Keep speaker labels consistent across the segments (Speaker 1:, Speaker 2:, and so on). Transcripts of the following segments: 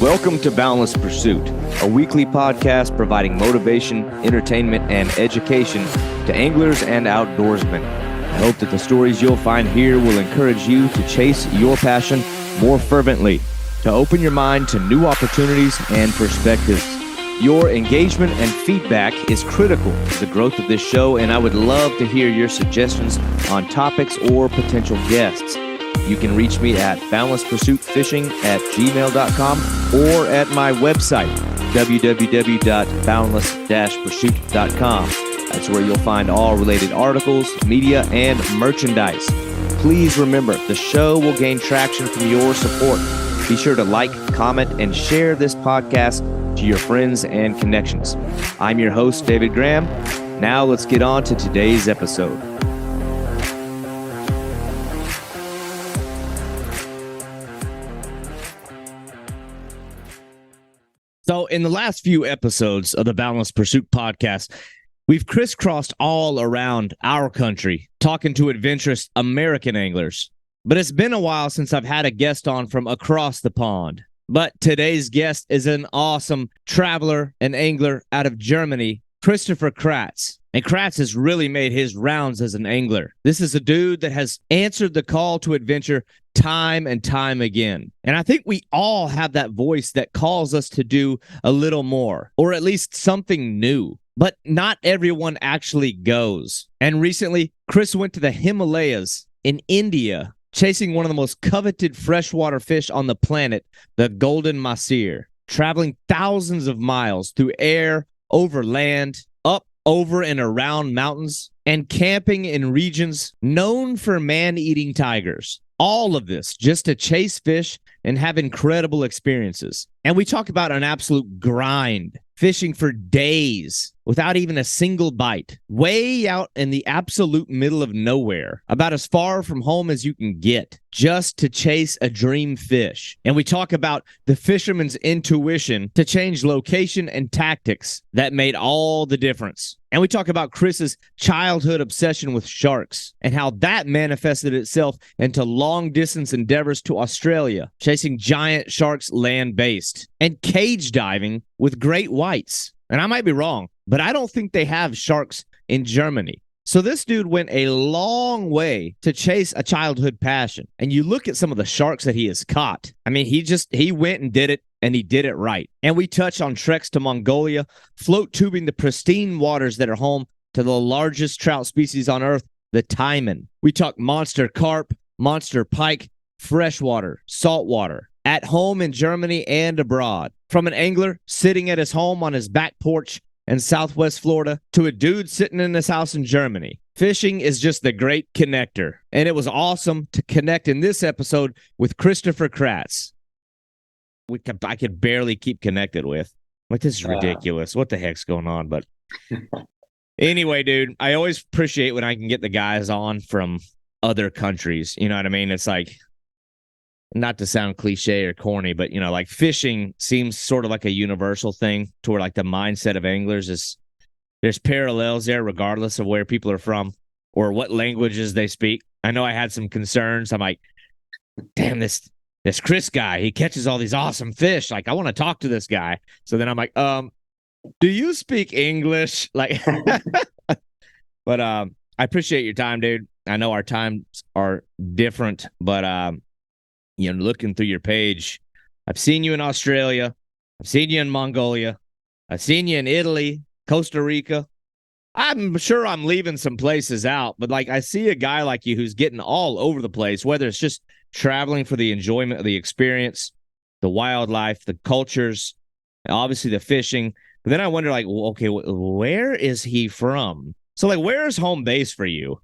Speaker 1: Welcome to Boundless Pursuit, a weekly podcast providing motivation, entertainment, and education to anglers and outdoorsmen. I hope that the stories you'll find here will encourage you to chase your passion more fervently, to open your mind to new opportunities and perspectives. Your engagement and feedback is critical to the growth of this show, and I would love to hear your suggestions on topics or potential guests. You can reach me at boundlesspursuitfishing@gmail.com or at my website, www.boundless-pursuit.com. That's where you'll find all related articles, media, and merchandise. Please remember, the show will gain traction from your support. Be sure to like, comment, and share this podcast to your friends and connections. I'm your host, David Graham. Now let's get on to today's episode. So in the last few episodes of the Boundless Pursuit podcast, we've crisscrossed all around our country, talking to adventurous American anglers. But it's been a while since I've had a guest on from across the pond. But today's guest is an awesome traveler and angler out of Germany, Christopher Kratz. And Kratz has really made his rounds as an angler. This is a dude that has answered the call to adventure time and time again. And I think we all have that voice that calls us to do a little more, or at least something new. But not everyone actually goes. And recently, Chris went to the Himalayas in India, chasing one of the most coveted freshwater fish on the planet, the golden mahseer, traveling thousands of miles through air, over land, up, over, and around mountains, and camping in regions known for man-eating tigers. All of this just to chase fish and have incredible experiences. And we talk about an absolute grind, fishing for days without even a single bite, way out in the absolute middle of nowhere, about as far from home as you can get, just to chase a dream fish. And we talk about the fisherman's intuition to change location and tactics that made all the difference. And we talk about Chris's childhood obsession with sharks and how that manifested itself into long-distance endeavors to Australia, chasing giant sharks land-based, and cage diving with great whites. And I might be wrong, but I don't think they have sharks in Germany. So this dude went a long way to chase a childhood passion. And you look at some of the sharks that he has caught. I mean, he went and did it, and he did it right. And we touch on treks to Mongolia, float tubing the pristine waters that are home to the largest trout species on earth, the taimen. We talk monster carp, monster pike, freshwater, saltwater, at home in Germany and abroad. From an angler sitting at his home on his back porch in Southwest Florida to a dude sitting in his house in Germany. Fishing is just the great connector. And it was awesome to connect in this episode with Christopher Kratz. I could barely keep connected with. Like, this is ridiculous. What the heck's going on? But anyway, dude, I always appreciate when I can get the guys on from other countries. You know what I mean? It's like, not to sound cliche or corny, but, you know, like fishing seems sort of like a universal thing to where like the mindset of anglers is there's parallels there regardless of where people are from or what languages they speak. I know I had some concerns. I'm like, damn, this Chris guy, he catches all these awesome fish. Like, I want to talk to this guy. So then I'm like, do you speak English? Like, but I appreciate your time, dude. I know our times are different, but you know, looking through your page, I've seen you in Australia. I've seen you in Mongolia. I've seen you in Italy, Costa Rica. I'm sure I'm leaving some places out, but like I see a guy like you who's getting all over the place, whether it's just traveling for the enjoyment of the experience, the wildlife, the cultures, obviously the fishing. But then I wonder, like, well, okay, where is he from? So, like, where is home base for you?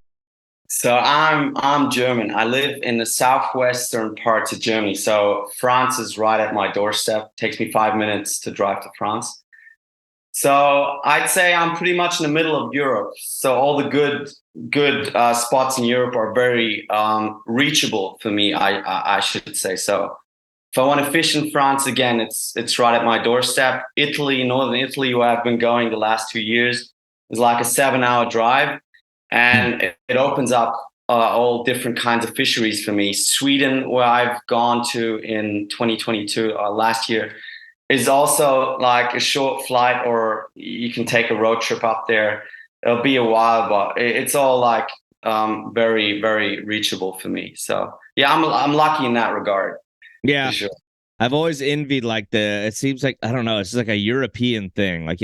Speaker 2: So I'm German. I live in the southwestern parts of Germany. So France is right at my doorstep. It takes me 5 minutes to drive to France. So I'd say I'm pretty much in the middle of Europe. So all the good spots in Europe are very reachable for me, I should say. So if I want to fish in France again, it's right at my doorstep. Italy, northern Italy, where I've been going the last 2 years, is like a 7-hour drive. And it opens up all different kinds of fisheries for me. Sweden, where I've gone to in 2022, last year, is also like a short flight, or you can take a road trip up there. It'll be a while, but it's all like very, very reachable for me. So yeah, I'm lucky in that regard.
Speaker 1: Yeah.
Speaker 2: For sure.
Speaker 1: I've always envied like it seems like, I don't know, it's just like a European thing. Like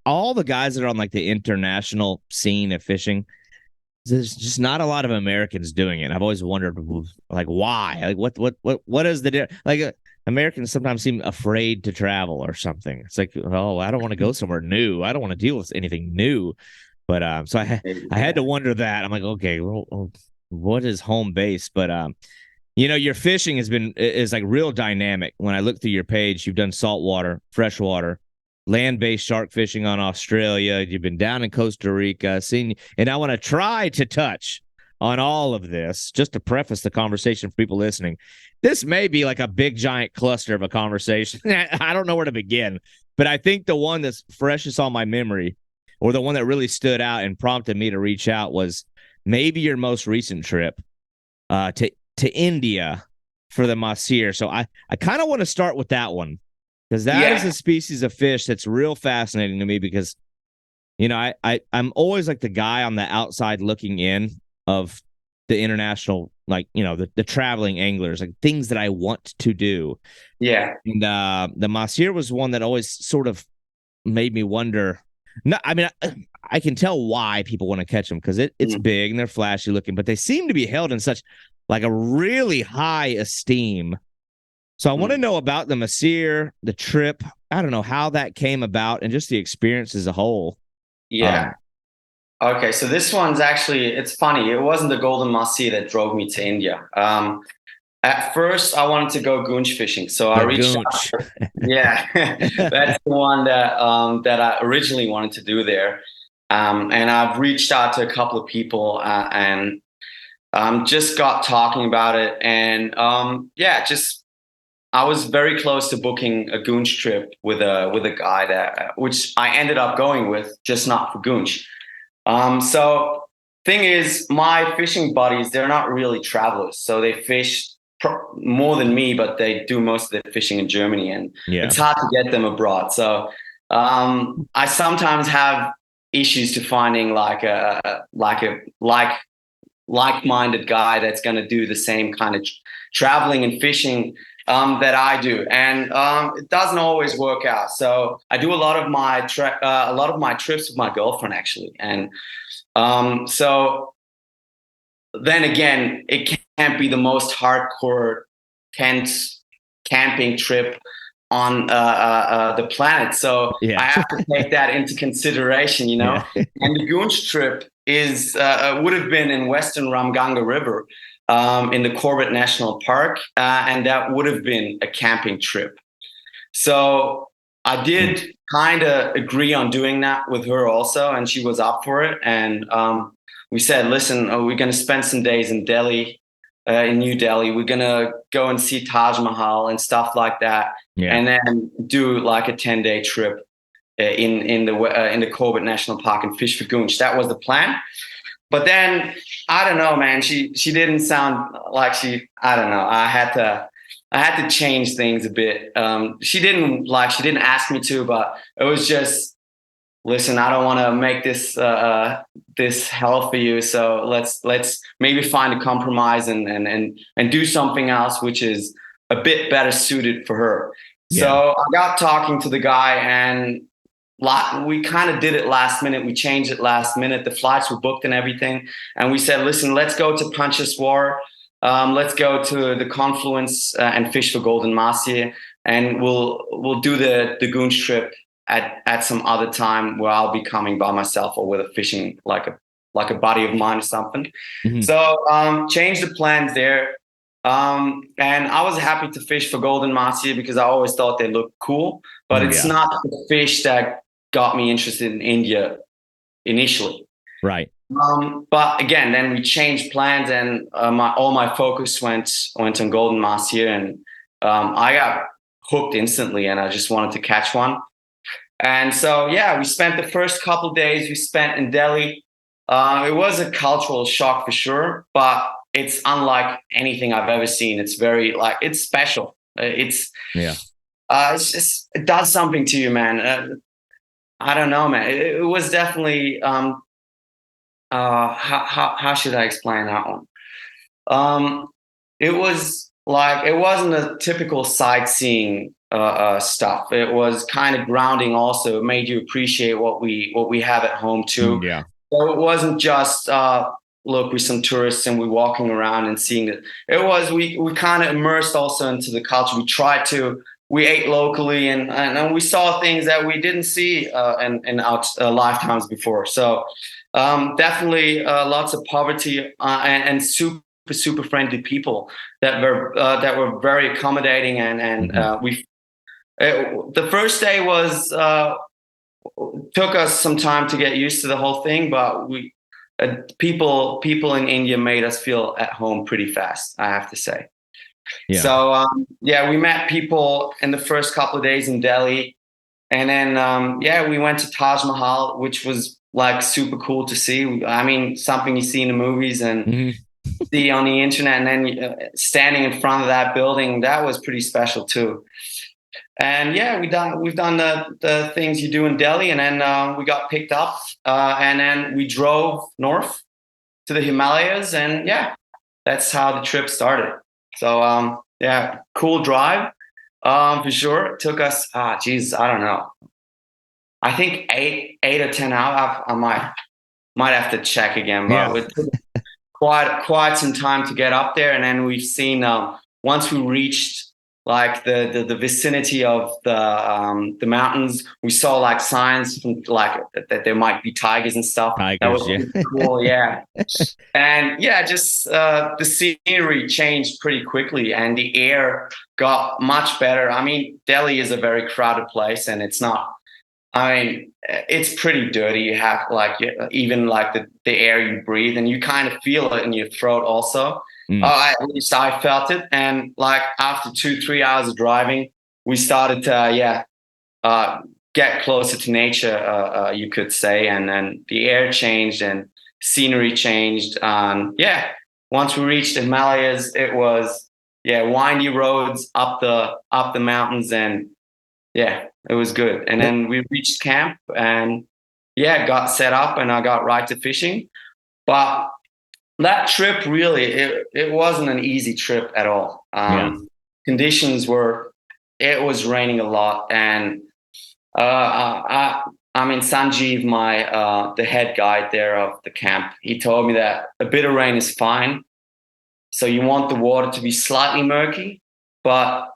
Speaker 1: all the guys that are on like the international scene of fishing, there's just not a lot of Americans doing it. I've always wondered like why, like what is the like Americans sometimes seem afraid to travel or something. It's like, oh, I don't want to go somewhere new. I don't want to deal with anything new. But so I had to wonder that. I'm like, okay, well, what is home base? But your fishing is like real dynamic. When I look through your page, you've done saltwater, freshwater, land-based shark fishing on Australia. You've been down in Costa Rica, and I want to try to touch on all of this just to preface the conversation for people listening. This may be like a big giant cluster of a conversation. I don't know where to begin, but I think the one that's freshest on my memory, or the one that really stood out and prompted me to reach out, was maybe your most recent trip to India for the mahseer. So I kind of want to start with that one, because that is a species of fish that's real fascinating to me, because I'm always like the guy on the outside looking in of the international, like, the traveling anglers, like things that I want to do.
Speaker 2: Yeah.
Speaker 1: And the mahseer was one that always sort of made me wonder. No, I mean, I can tell why people want to catch them, because it's big and they're flashy looking, but they seem to be held in such like a really high esteem. So I want to know about the mahseer, the trip. I don't know how that came about, and just the experience as a whole.
Speaker 2: Yeah. Okay, so this one's actually, it's funny. It wasn't the golden mahseer that drove me to India. At first, I wanted to go goonch fishing, so I reached out. Yeah, that's the one that I originally wanted to do there. And I've reached out to a couple of people and just got talking about it. And I was very close to booking a goonch trip with a guy which I ended up going with, just not for goonch. So thing is, my fishing buddies, they're not really travelers, so they fish more than me, but they do most of their fishing in Germany, and it's hard to get them abroad. So I sometimes have issues to finding like a like-minded guy that's going to do the same kind of traveling and fishing that I do, and it doesn't always work out. So I do a lot of my trips with my girlfriend, actually, and so then again, it can't be the most hardcore tent camping trip on the planet. So I have to take that into consideration, Yeah. And the goonch trip would have been in Western Ramganga River in the Corbett National Park, and that would have been a camping trip. So I did kind of agree on doing that with her also, and she was up for it. And we said, listen, we're going to spend some days in Delhi, in New Delhi. We're going to go and see Taj Mahal and stuff like that. Yeah. And then do like a 10-day trip in the Corbett National Park and fish for goonch. That was the plan. But then, I don't know, man, she didn't sound like I don't know. I had to change things a bit. She didn't ask me to, but it was just, listen, I don't want to make this hell for you. So let's maybe find a compromise and do something else, which is a bit better suited for her. Yeah. So I got talking to the guy, and we kind of did it last minute. We changed it last minute. The flights were booked and everything. And we said, listen, let's go to Pancheswar. Let's go to the confluence and fish for golden mahseer. And we'll do the goonch trip at some other time where I'll be coming by myself or with a fishing like a buddy of mine or something. Mm-hmm. So changed the plans there. And I was happy to fish for golden mahseer because I always thought they looked cool, but it's not the fish that got me interested in India initially.
Speaker 1: Right.
Speaker 2: But again, then we changed plans, and all my focus went on golden mahseer, and I got hooked instantly, and I just wanted to catch one. And so, we spent the first couple days we spent in Delhi. It was a cultural shock for sure, but it's unlike anything I've ever seen. It's very it's special. It's just, it does something to you, man. I don't know, man. It was definitely how should I explain that one? It was like, it wasn't a typical sightseeing stuff. It was kind of grounding. Also, it made you appreciate what we have at home too.
Speaker 1: Yeah.
Speaker 2: So it wasn't just look, we're some tourists and we're walking around and seeing it. It was we kind of immersed also into the culture. We ate locally and we saw things that we didn't see in our lifetimes before. So definitely lots of poverty and super friendly people that were very accommodating and the first day was took us some time to get used to the whole thing, but people in India made us feel at home pretty fast, I have to say. Yeah. So we met people in the first couple of days in Delhi, and then we went to Taj Mahal, which was like super cool to see. I mean, something you see in the movies and see on the internet, and then standing in front of that building, that was pretty special too. And we've done the things you do in Delhi, and then we got picked up, and then we drove north to the Himalayas, and that's how the trip started. So cool drive, for sure. It took us, I don't know, I think 8 or 10 hours. I might have to check again, but it took quite some time to get up there, and then we've seen once we reached like the vicinity of the mountains, we saw like signs from like that there might be tigers and stuff. That was cool, and just the scenery changed pretty quickly, and the air got much better. I mean, Delhi is a very crowded place, and it's not. I mean, it's pretty dirty. You have even the air you breathe, and you kind of feel it in your throat also. At least I felt it. And like after 2-3 hours of driving, we started to get closer to nature, you could say. And then the air changed and scenery changed. Once we reached the Himalayas, it was windy roads up the mountains, and it was good. And then we reached camp and got set up, and I got right to fishing. But that trip really, it wasn't an easy trip at all. Conditions it was raining a lot, and I mean, Sanjeev, the head guide there of the camp, he told me that a bit of rain is fine. So you want the water to be slightly murky, but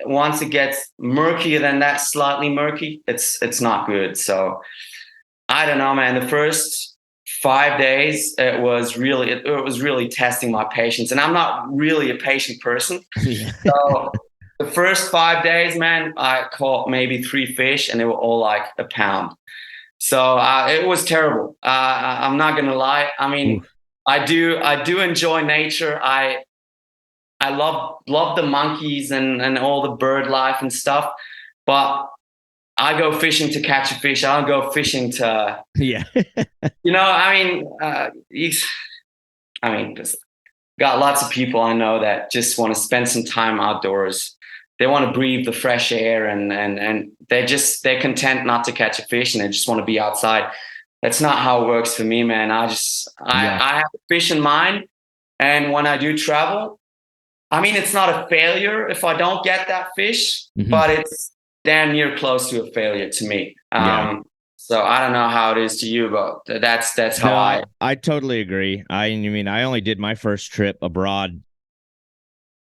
Speaker 2: once it gets murkier than that, slightly murky, it's not good. So I don't know, man. The first 5 days, it was really testing my patience, and I'm not really a patient person. So the first 5 days, man, I caught maybe 3 fish, and they were all like a pound. So it was terrible. I'm not gonna lie. I mean, I do enjoy nature. I love the monkeys and all the bird life and stuff, but I go fishing to catch a fish. I don't go fishing to, just got lots of people I know that just want to spend some time outdoors. They want to breathe the fresh air, and they're content not to catch a fish, and they just want to be outside. That's not how it works for me, man. I have a fish in mind, and when I do travel, I mean, it's not a failure if I don't get that fish, but it's damn near close to a failure to me. So I don't know how it is to you, but that's how
Speaker 1: I totally agree. I only did my first trip abroad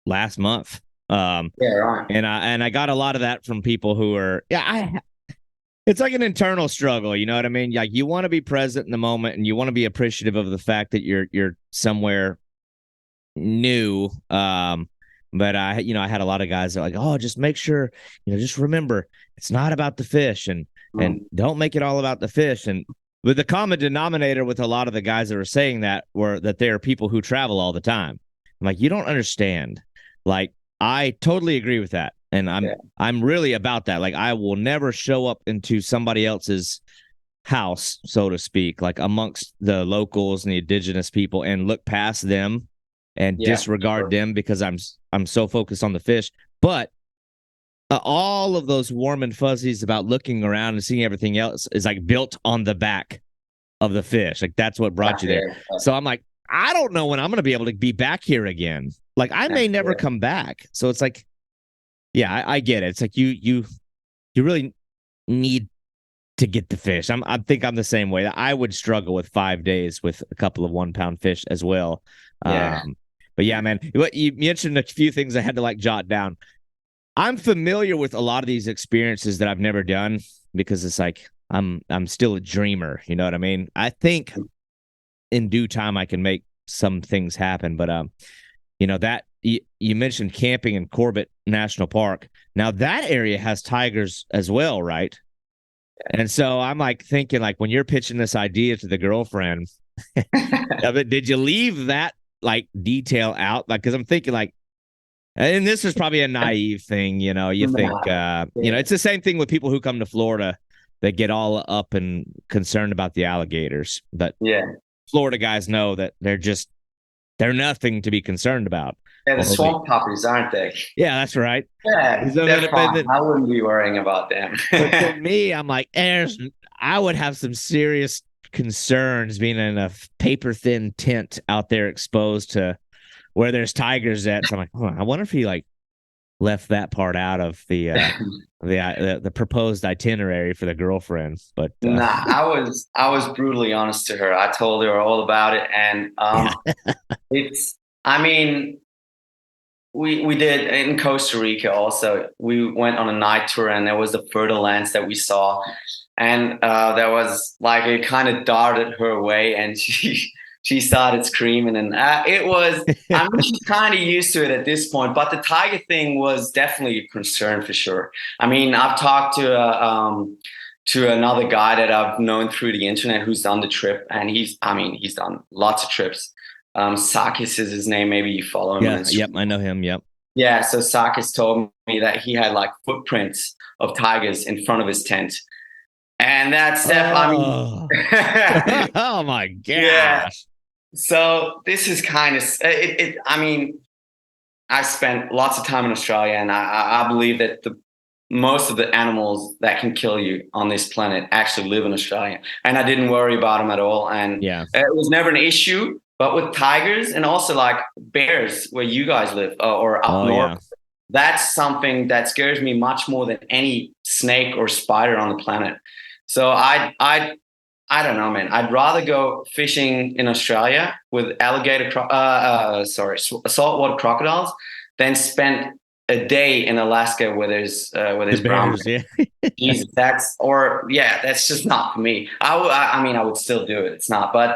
Speaker 1: last month.
Speaker 2: Right.
Speaker 1: And I got a lot of that from people who are it's like an internal struggle, you know what I mean? Like, you want to be present in the moment, and you want to be appreciative of the fact that you're somewhere new. But I had a lot of guys that are like, oh, just make sure, just remember, it's not about the fish, and don't make it all about the fish. And with the common denominator with a lot of the guys that were saying that were that they are people who travel all the time. I'm like, you don't understand. Like, I totally agree with that. And I'm really about that. Like, I will never show up into somebody else's house, so to speak, like amongst the locals and the indigenous people, and look past them and disregard them because I'm so focused on the fish. But all of those warm and fuzzies about looking around and seeing everything else is like built on the back of the fish. Like that's what brought you there. So I'm like, I don't know when I'm going to be able to be back here again. Like I may never come back. So it's like, yeah, I get it. It's like you really need to get the fish. I think I'm the same way. I would struggle with 5 days with a couple of 1 pound fish as well. But yeah, man, you mentioned a few things I had to like jot down. I'm familiar with a lot of these experiences that I've never done because it's like I'm still a dreamer. You know what I mean? I think in due time I can make some things happen. But that you mentioned camping in Corbett National Park. Now that area has tigers as well, right? And so I'm like thinking, like when you're pitching this idea to the girlfriend, did you leave that like detail out? Like, because I'm thinking like, and this is probably a naive thing, you think, it's the same thing with people who come to Florida that get all up and concerned about the alligators. But Florida guys know that they're nothing to be concerned about.
Speaker 2: Yeah, the swamp puppies, aren't they?
Speaker 1: Yeah, that's right.
Speaker 2: Yeah, they're fine. I wouldn't be worrying about them.
Speaker 1: But for me, I'm like, I would have some serious concerns being in a paper thin tent out there exposed to where there's tigers at. So I'm like, I wonder if he like left that part out of the proposed itinerary for the girld. But
Speaker 2: nah, I was brutally honest to her. I told her all about it, and I mean, we did in Costa Rica also. We went on a night tour, and there was the fertile lands that we saw, and there was like it kind of darted her way, and she started screaming, and it was. I mean, she's kind of used to it at this point, but the tiger thing was definitely a concern for sure. I mean, I've talked to another guy that I've known through the internet who's done the trip, and he's done lots of trips. Sakis is his name. Maybe you follow him.
Speaker 1: Yep, I know him. Yep.
Speaker 2: Yeah, so Sakis told me that he had like footprints of tigers in front of his tent. And that's
Speaker 1: oh my gosh.
Speaker 2: Yeah. So this is kind of I mean, I spent lots of time in Australia, and I believe that most of the animals that can kill you on this planet actually live in Australia. And I didn't worry about them at all. And it was never an issue. But with tigers and also like bears where you guys live or up north, that's something that scares me much more than any snake or spider on the planet. So I don't know, man. I'd rather go fishing in Australia with saltwater crocodiles than spend a day in Alaska where there's brown bears. Jesus, that's just not for me. I would still do it. It's not, but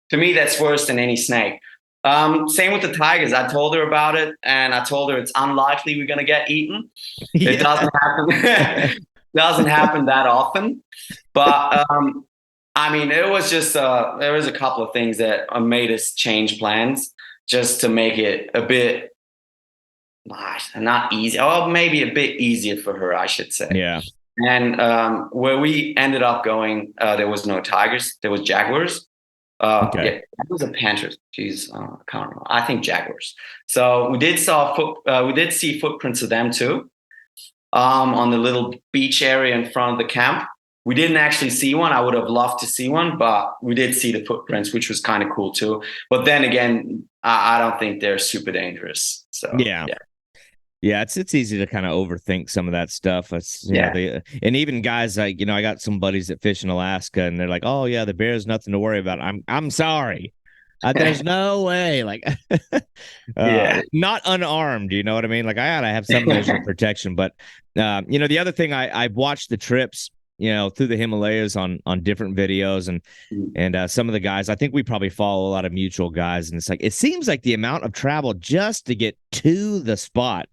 Speaker 2: to me, that's worse than any snake. Same with the tigers. I told her about it, and I told her it's unlikely we're going to get eaten. It doesn't happen. Doesn't happen that often. But I mean, it was just there was a couple of things that made us change plans just to make it a bit not easy, or maybe a bit easier for her, I should say.
Speaker 1: Yeah.
Speaker 2: And where we ended up going, there was no tigers. There was jaguars. It was a panther. Jeez, I can't remember. I think jaguars. So we did see footprints of them too, on the little beach area in front of the camp. We didn't actually see one. I would have loved to see one, but we did see the footprints, which was kind of cool too. But then again, I don't think they're super dangerous. So
Speaker 1: yeah, it's easy to kind of overthink some of that stuff. And even guys like, I got some buddies that fish in Alaska, and they're like, "Oh yeah, the bear's nothing to worry about." I'm sorry, there's no way. Like, not unarmed. You know what I mean? Like, I gotta have some measure of protection. But the other thing, I've watched the trips, through the Himalayas on different videos, and some of the guys, I think we probably follow a lot of mutual guys, and it's like it seems like the amount of travel just to get to the spot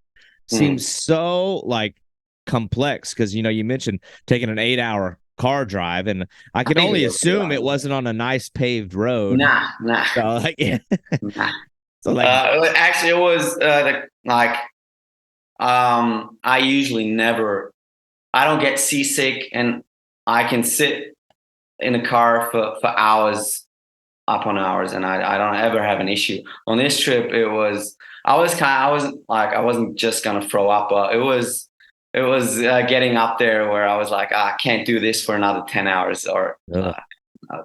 Speaker 1: seems so like complex, because you mentioned taking an 8-hour car drive, and I can only assume it wasn't on a nice paved road.
Speaker 2: Nah.
Speaker 1: So like,
Speaker 2: nah. So like, actually, it was I usually never. I don't get seasick, and I can sit in a car for hours upon hours, and I don't ever have an issue. On this trip, I wasn't just gonna throw up, but it was getting up there where I was like, I can't do this for another 10 hours or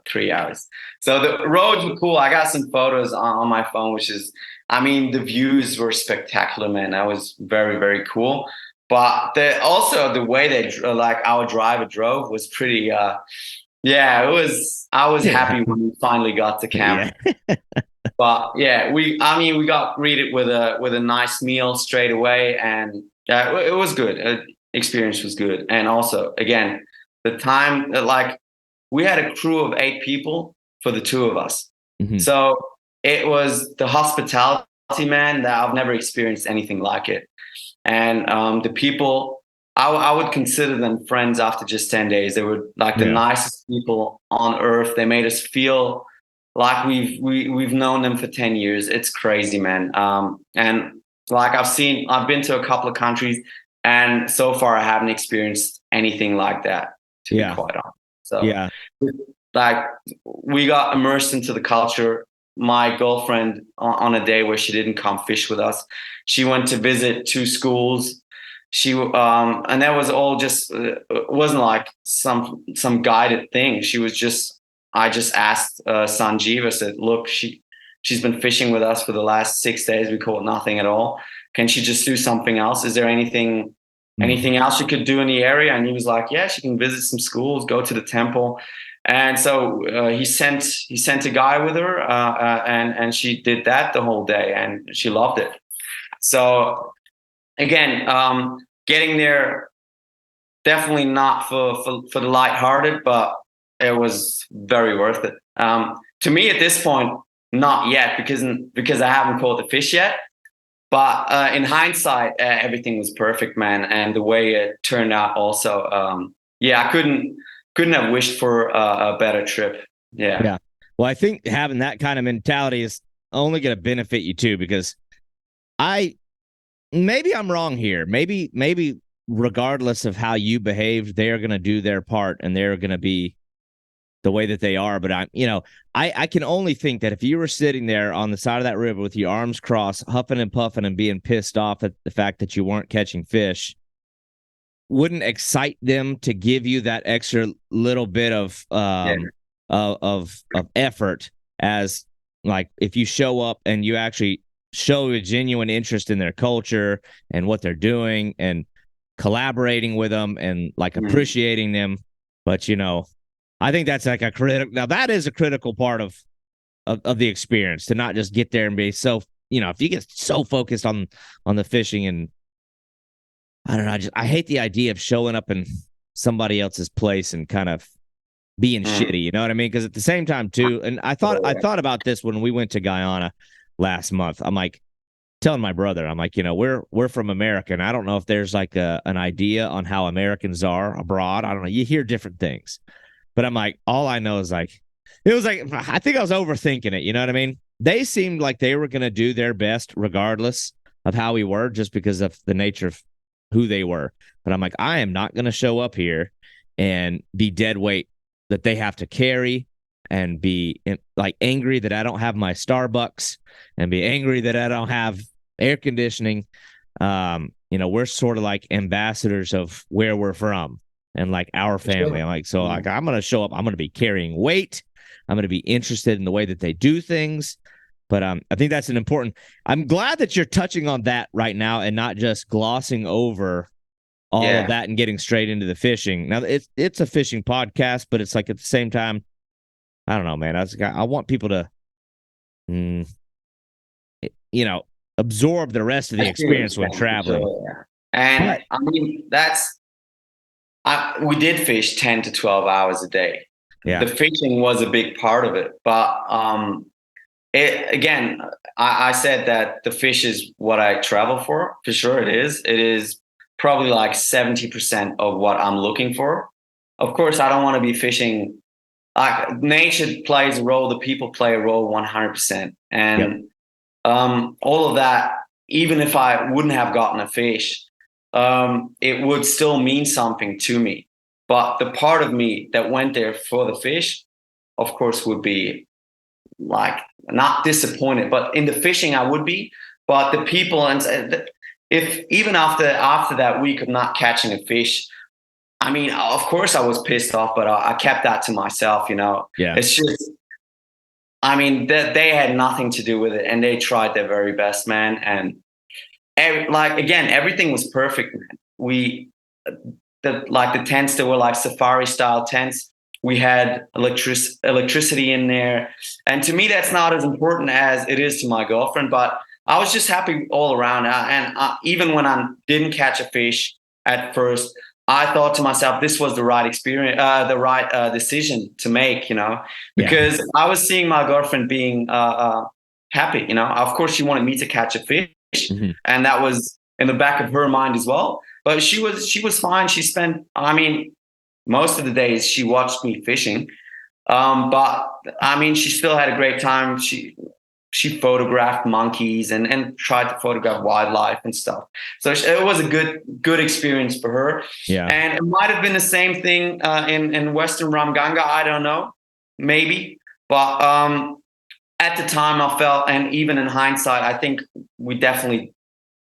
Speaker 2: 3 hours. So the roads were cool. I got some photos on my phone, which is, I mean, the views were spectacular, man. That was very, very cool. But also the way like our driver drove was pretty, yeah, it was, I was happy when we finally got to camp.
Speaker 1: Yeah.
Speaker 2: But yeah, we got greeted with a nice meal straight away, and yeah, it was good. Experience was good, and also again, the time like we had a crew of 8 people for the two of us, so it was the hospitality, man, that I've never experienced anything like it, and the people. I would consider them friends after just 10 days. They were like the nicest people on earth. They made us feel like we've known them for 10 years. It's crazy, man. And like I've been to a couple of countries, and so far I haven't experienced anything like that, to be quite honest. So like we got immersed into the culture. My girlfriend, on a day where she didn't come fish with us, she went to visit 2 schools. And that was all just, it wasn't like some guided thing. I just asked Sanjeev. I said, look, she's been fishing with us for the last 6 days. We caught nothing at all. Can she just do something else? Is there anything else she could do in the area? And he was like, yeah, she can visit some schools, go to the temple. And so he sent a guy with her, and she did that the whole day, and she loved it. So again, getting there, definitely not for the lighthearted, but it was very worth it. To me, at this point, not yet, because I haven't caught the fish yet. But in hindsight, everything was perfect, man, and the way it turned out, also, I couldn't have wished for a better trip. Yeah.
Speaker 1: Well, I think having that kind of mentality is only going to benefit you too, because maybe I'm wrong here. Maybe regardless of how you behaved, they're going to do their part and they're going to be the way that they are. But I can only think that if you were sitting there on the side of that river with your arms crossed, huffing and puffing and being pissed off at the fact that you weren't catching fish, wouldn't excite them to give you that extra little bit of effort, as like if you show up and you actually show a genuine interest in their culture and what they're doing and collaborating with them and like appreciating them. But I think that's like that is a critical part of the experience, to not just get there and be so, if you get so focused on the fishing, and I don't know, I hate the idea of showing up in somebody else's place and kind of being shitty, you know what I mean? Because at the same time too, and I thought about this when we went to Guyana last month. I'm like telling my brother, I'm like, we're from America, and I don't know if there's like an idea on how Americans are abroad. I don't know. You hear different things, but I'm like, all I know is like, it was like, I think I was overthinking it. You know what I mean? They seemed like they were going to do their best regardless of how we were, just because of the nature of who they were. But I'm like, I am not going to show up here and be dead weight that they have to carry, and be like angry that I don't have my Starbucks, and be angry that I don't have air conditioning. We're sort of like ambassadors of where we're from and like our family. I'm like, so like, I'm going to show up, I'm going to be carrying weight. I'm going to be interested in the way that they do things. But I think that's I'm glad that you're touching on that right now and not just glossing over all of that and getting straight into the fishing. Now it's a fishing podcast, but it's like at the same time, I don't know, man. I want people to, absorb the rest of the experience when traveling.
Speaker 2: Sure, yeah. And I mean, we did fish 10 to 12 hours a day. Yeah. The fishing was a big part of it, but I said that the fish is what I travel for. For sure, it is. It is probably like 70% of what I'm looking for. Of course, I don't want to be fishing. Nature plays a role. The people play a role 100%. And all of that, even if I wouldn't have gotten a fish, it would still mean something to me. But the part of me that went there for the fish, of course, would be like not disappointed, but in the fishing I would be. But the people, and if even after that week of not catching a fish, I mean, of course I was pissed off, but I kept that to myself.
Speaker 1: Yeah.
Speaker 2: It's just, I mean, they had nothing to do with it, and they tried their very best, man. And again, everything was perfect, man. The tents, that were like safari style tents. We had electricity in there. And to me, that's not as important as it is to my girlfriend. But I was just happy all around. And even when I didn't catch a fish at first, I thought to myself, this was the right experience, the right decision to make, because I was seeing my girlfriend being happy. Of course, she wanted me to catch a fish. Mm-hmm. And that was in the back of her mind as well. But she was fine. She spent, I mean, most of the days she watched me fishing. But I mean, she still had a great time. She photographed monkeys and tried to photograph wildlife and stuff. So it was a good experience for her.
Speaker 1: Yeah.
Speaker 2: And it might have been the same thing in Western Ramganga. I don't know, maybe. But at the time I felt, and even in hindsight, I think we definitely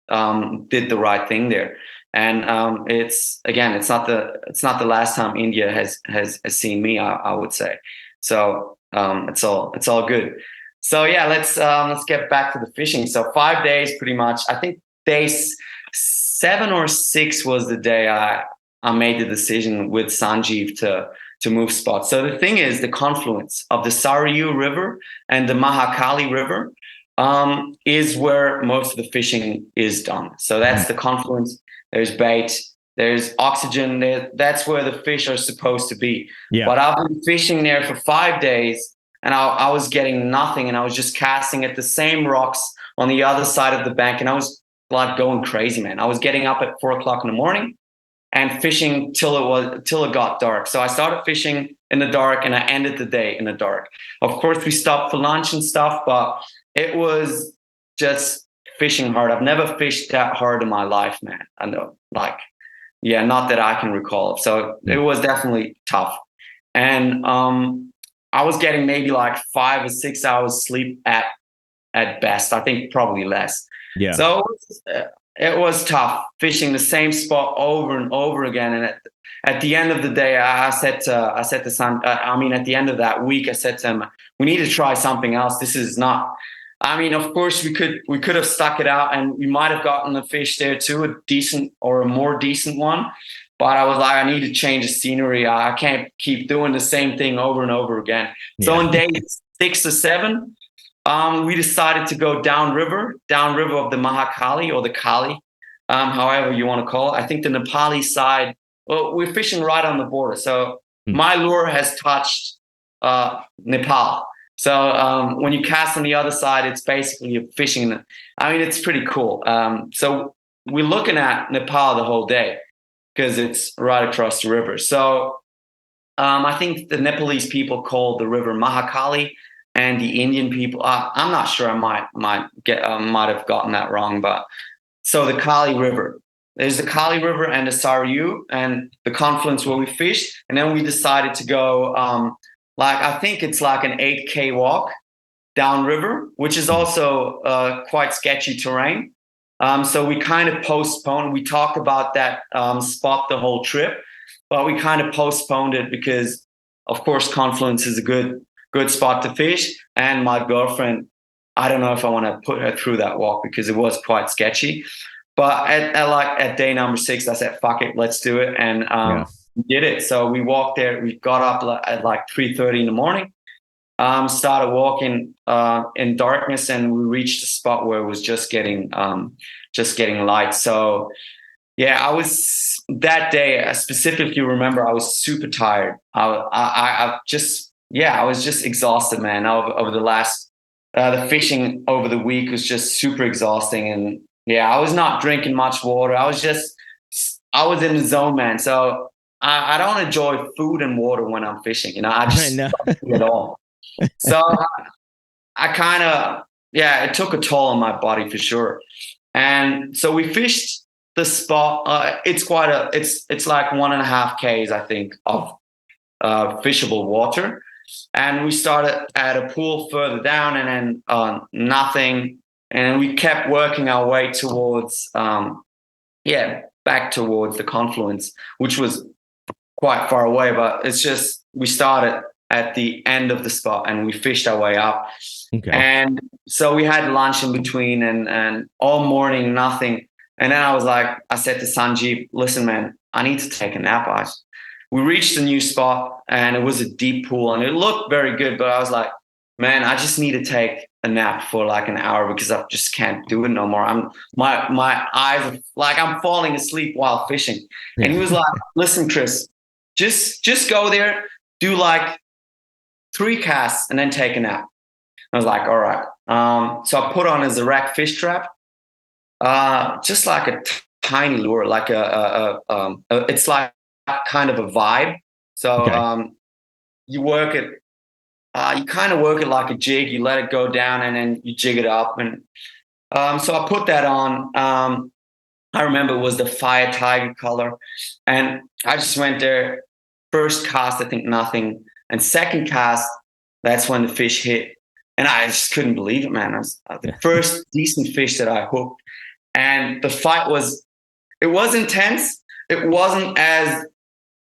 Speaker 2: did the right thing there. And it's not the last time India has seen me, I would say. So it's all good. So yeah, let's get back to the fishing. So 5 days, pretty much. I think day 7 or 6 was the day I made the decision with Sanjeev to move spots. So the thing is, the confluence of the Sarayu River and the Mahakali River is where most of the fishing is done. So that's the confluence. There's bait, there's oxygen. That's where the fish are supposed to be. Yeah. But I've been fishing there for 5 days, and I was getting nothing, and I was just casting at the same rocks on the other side of the bank, and I was like going crazy, man. I was getting up at 4 o'clock in the morning and fishing till it got dark. So I started fishing in the dark, and I ended the day in the dark. Of course, we stopped for lunch and stuff, but it was just fishing hard. I've never fished that hard in my life, man. I know, not that I can recall. So it was definitely tough. And I was getting maybe like 5 or 6 hours sleep at best. I think probably less. Yeah. So it was tough fishing the same spot over and over again. And at the end of the day, I said to Sam, at the end of that week, I said to him, we need to try something else. This is not. I mean, of course, we could have stuck it out, and we might have gotten a fish there too, a decent or a more decent one. But I was like, I need to change the scenery. I can't keep doing the same thing over and over again. Yeah. So on day 6 or 7, we decided to go downriver of the Mahakali or the Kali, however you want to call it. I think the Nepali side. Well, we're fishing right on the border, so my lure has touched Nepal. So when you cast on the other side, it's basically fishing. I mean, it's pretty cool. So we're looking at Nepal the whole day because it's right across the river. So I think the Nepalese people call the river Mahakali, and the Indian people. I'm not sure. I might have gotten that wrong, but so the Kali River. There's the Kali River and the Sarayu, and the confluence where we fished, and then we decided to go. I think it's like an 8K walk downriver, which is also quite sketchy terrain. So we kind of postponed. We talked about that spot the whole trip, but we kind of postponed it because, of course, confluence is a good spot to fish. And my girlfriend, I don't know if I want to put her through that walk because it was quite sketchy. But at day number 6, I said, "Fuck it, let's do it." And we did it. So we walked there. We got up at like 3:30 in the morning, started walking in darkness, and we reached a spot where it was just getting light. So yeah, I was that day. I specifically remember I was super tired. I was just exhausted, man. Over the last the fishing over the week was just super exhausting, and yeah, I was not drinking much water. I was in the zone, man. So I don't enjoy food and water when I'm fishing. I just don't at all. So I kind of, it took a toll on my body for sure. And so we fished the spot. It's it's like 1.5 Ks, I think, of fishable water. And we started at a pool further down, and then nothing. And then we kept working our way towards, back towards the confluence, which was quite far away. But it's just, we started at the end of the spot and we fished our way up.
Speaker 1: Okay.
Speaker 2: And so we had lunch in between, and all morning, nothing. And then I said to Sanjeev, listen, man, I need to take a nap. We reached a new spot and it was a deep pool and it looked very good, but I was like, man, I just need to take a nap for like an hour because I just can't do it no more. My eyes are like, I'm falling asleep while fishing. Yeah. And he was like, listen, Chris, just go there, do like 3 casts and then take a nap. I was like, all right. So I put on a Zerek fish trap, just like a tiny lure, like it's like kind of a vibe. So okay. You work it, you kind of work it like a jig. You let it go down and then you jig it up. And so I put that on. I remember it was the fire tiger color. And I just went there. First cast, I think nothing. And second cast, that's when the fish hit. And I just couldn't believe it, man. It was the first decent fish that I hooked. And the fight was intense. It wasn't as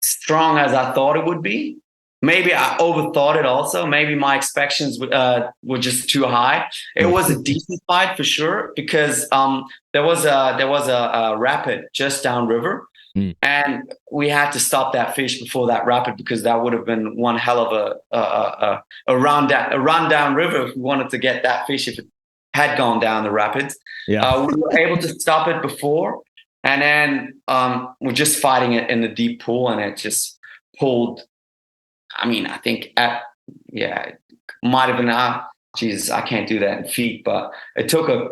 Speaker 2: strong as I thought it would be. Maybe I overthought it also. Maybe my expectations were just too high. It was a decent fight for sure because there was a rapid just downriver. And we had to stop that fish before that rapid because that would have been one hell of a run down river if we wanted to get that fish if it had gone down the rapids. Yeah. We were able to stop it before, and then we're just fighting it in the deep pool, and it just pulled. I mean, I think it might have been Jesus, I can't do that in feet, but it took a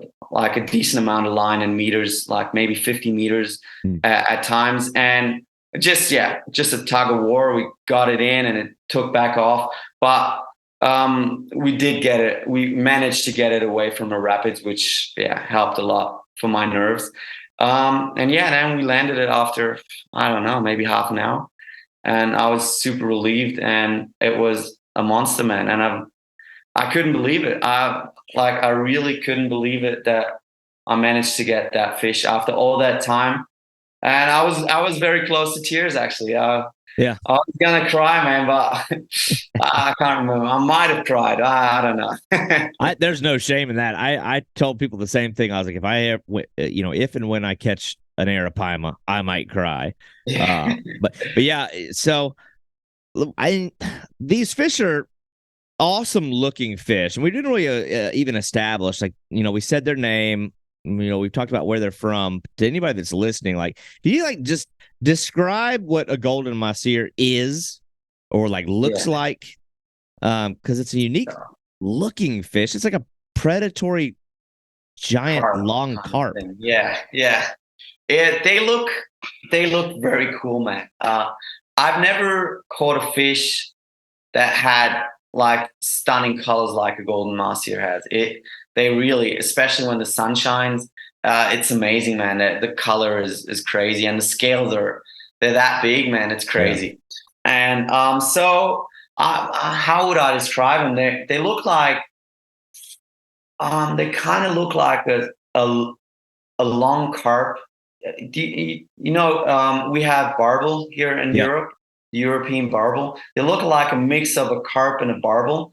Speaker 2: decent amount of line in meters, like maybe 50 meters at times. And just a tug of war. We got it in and it took back off. But we did get it. We managed to get it away from the rapids, which helped a lot for my nerves. Then we landed it after, I don't know, maybe half an hour. And I was super relieved, and it was a monster, man. And I couldn't believe it. I really couldn't believe it that I managed to get that fish after all that time. And I was very close to tears, actually. I was gonna cry, man, but I can't remember. I might have cried. I don't know.
Speaker 1: There's no shame in that. I told people the same thing. I was like, if I ever, if and when I catch an arapaima, I might cry. But yeah. So these fish are awesome looking fish, and we didn't really even establish, like, we said their name, we've talked about where they're from. To anybody that's listening, like, do you just describe what a golden mahseer is or looks like? Because it's a unique looking fish. It's like a predatory giant carp, long carp.
Speaker 2: They look very cool, man. I've never caught a fish that had stunning colors like a golden mahseer has. They really, especially when the sun shines, it's amazing, man. The color is crazy, and the scales they're that big, man. It's crazy. Yeah. And so how would I describe them? They look like they kind of look like a long carp. We have barbel here in Europe. European barbel. They look like a mix of a carp and a barbel,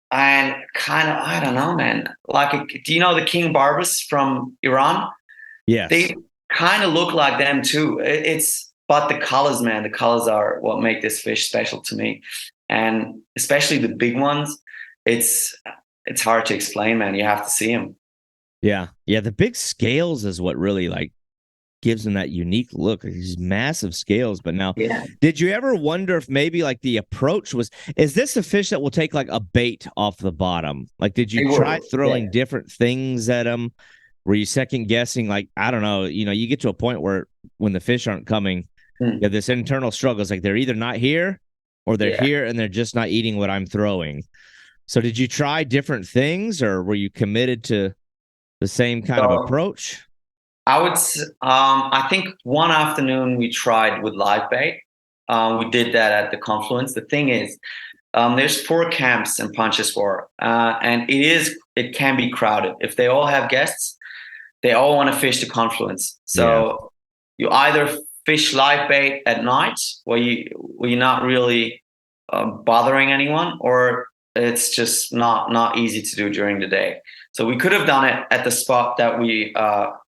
Speaker 2: and kind of, I don't know, man. Do you know the king barbus from Iran?
Speaker 1: Yes.
Speaker 2: They kind of look like them too. But the colors, man. The colors are what make this fish special to me, and especially the big ones. It's hard to explain, man. You have to see them.
Speaker 1: Yeah. The big scales is what really gives them that unique look, these massive scales. But now, did you ever wonder if maybe the approach is this a fish that will take a bait off the bottom? Did you try throwing different things at them? Were you second guessing? I don't know, you get to a point where when the fish aren't coming, you have this internal struggle. It's they're either not here or they're here and they're just not eating what I'm throwing. So did you try different things, or were you committed to the same kind of approach?
Speaker 2: I think one afternoon we tried with live bait. We did that at the confluence. The thing is, there's 4 camps in Pancheswar, and it can be crowded. If they all have guests, they all want to fish the confluence.
Speaker 1: Yeah.
Speaker 2: So you either fish live bait at night, where you're not really bothering anyone, or it's just not easy to do during the day. So we could have done it at the spot that we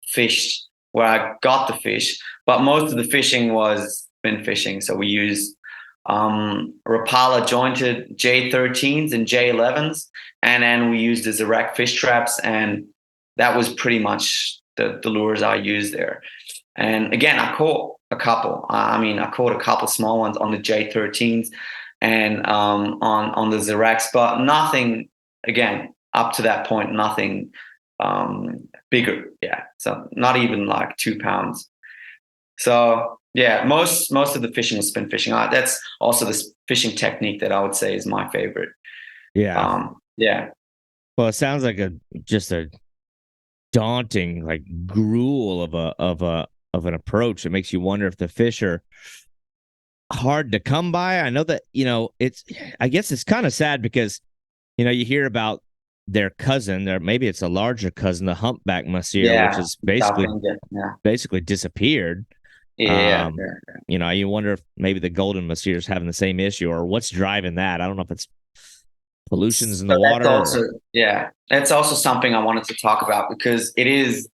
Speaker 2: fished, where I got the fish, but most of the fishing was fin fishing. So we used Rapala jointed J13s and J11s, and then we used the Zerek fish traps, and that was pretty much the lures I used there. And again, I caught a couple. I caught a couple small ones on the J13s and on the Zereks, but nothing. Again, up to that point, nothing bigger. Yeah, so not even like 2 pounds. So yeah, most of the fishing was spin fishing. That's also the fishing technique that I would say is my favorite.
Speaker 1: Yeah.
Speaker 2: Yeah.
Speaker 1: Well, it sounds like just a daunting, like gruel of an approach. It makes you wonder if the fish are hard to come by. I know that, I guess it's kind of sad because, you hear about their cousin, maybe it's a larger cousin, the humpback mahseer, which is basically disappeared.
Speaker 2: Yeah.
Speaker 1: You wonder if maybe the golden mahseer is having the same issue, or what's driving that. I don't know if it's pollutions in the water.
Speaker 2: That's also something I wanted to talk about, because it is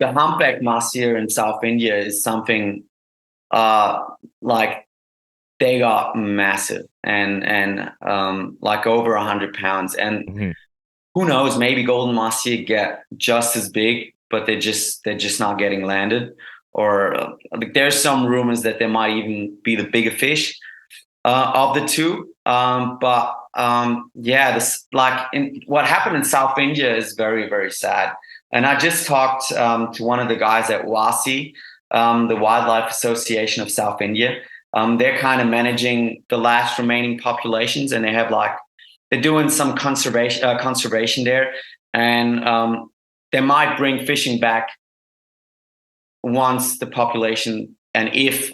Speaker 2: the humpback mahseer in South India is something like they got massive and like over 100 pounds. And who knows, maybe golden mahseer get just as big, but they're just not getting landed. Or there's some rumors that there might even be the bigger fish of the two. But what happened in South India is very, very sad. And I just talked to one of the guys at WASI, the Wildlife Association of South India. They're kind of managing the last remaining populations, and they're doing some conservation there, and they might bring fishing back once the population, and if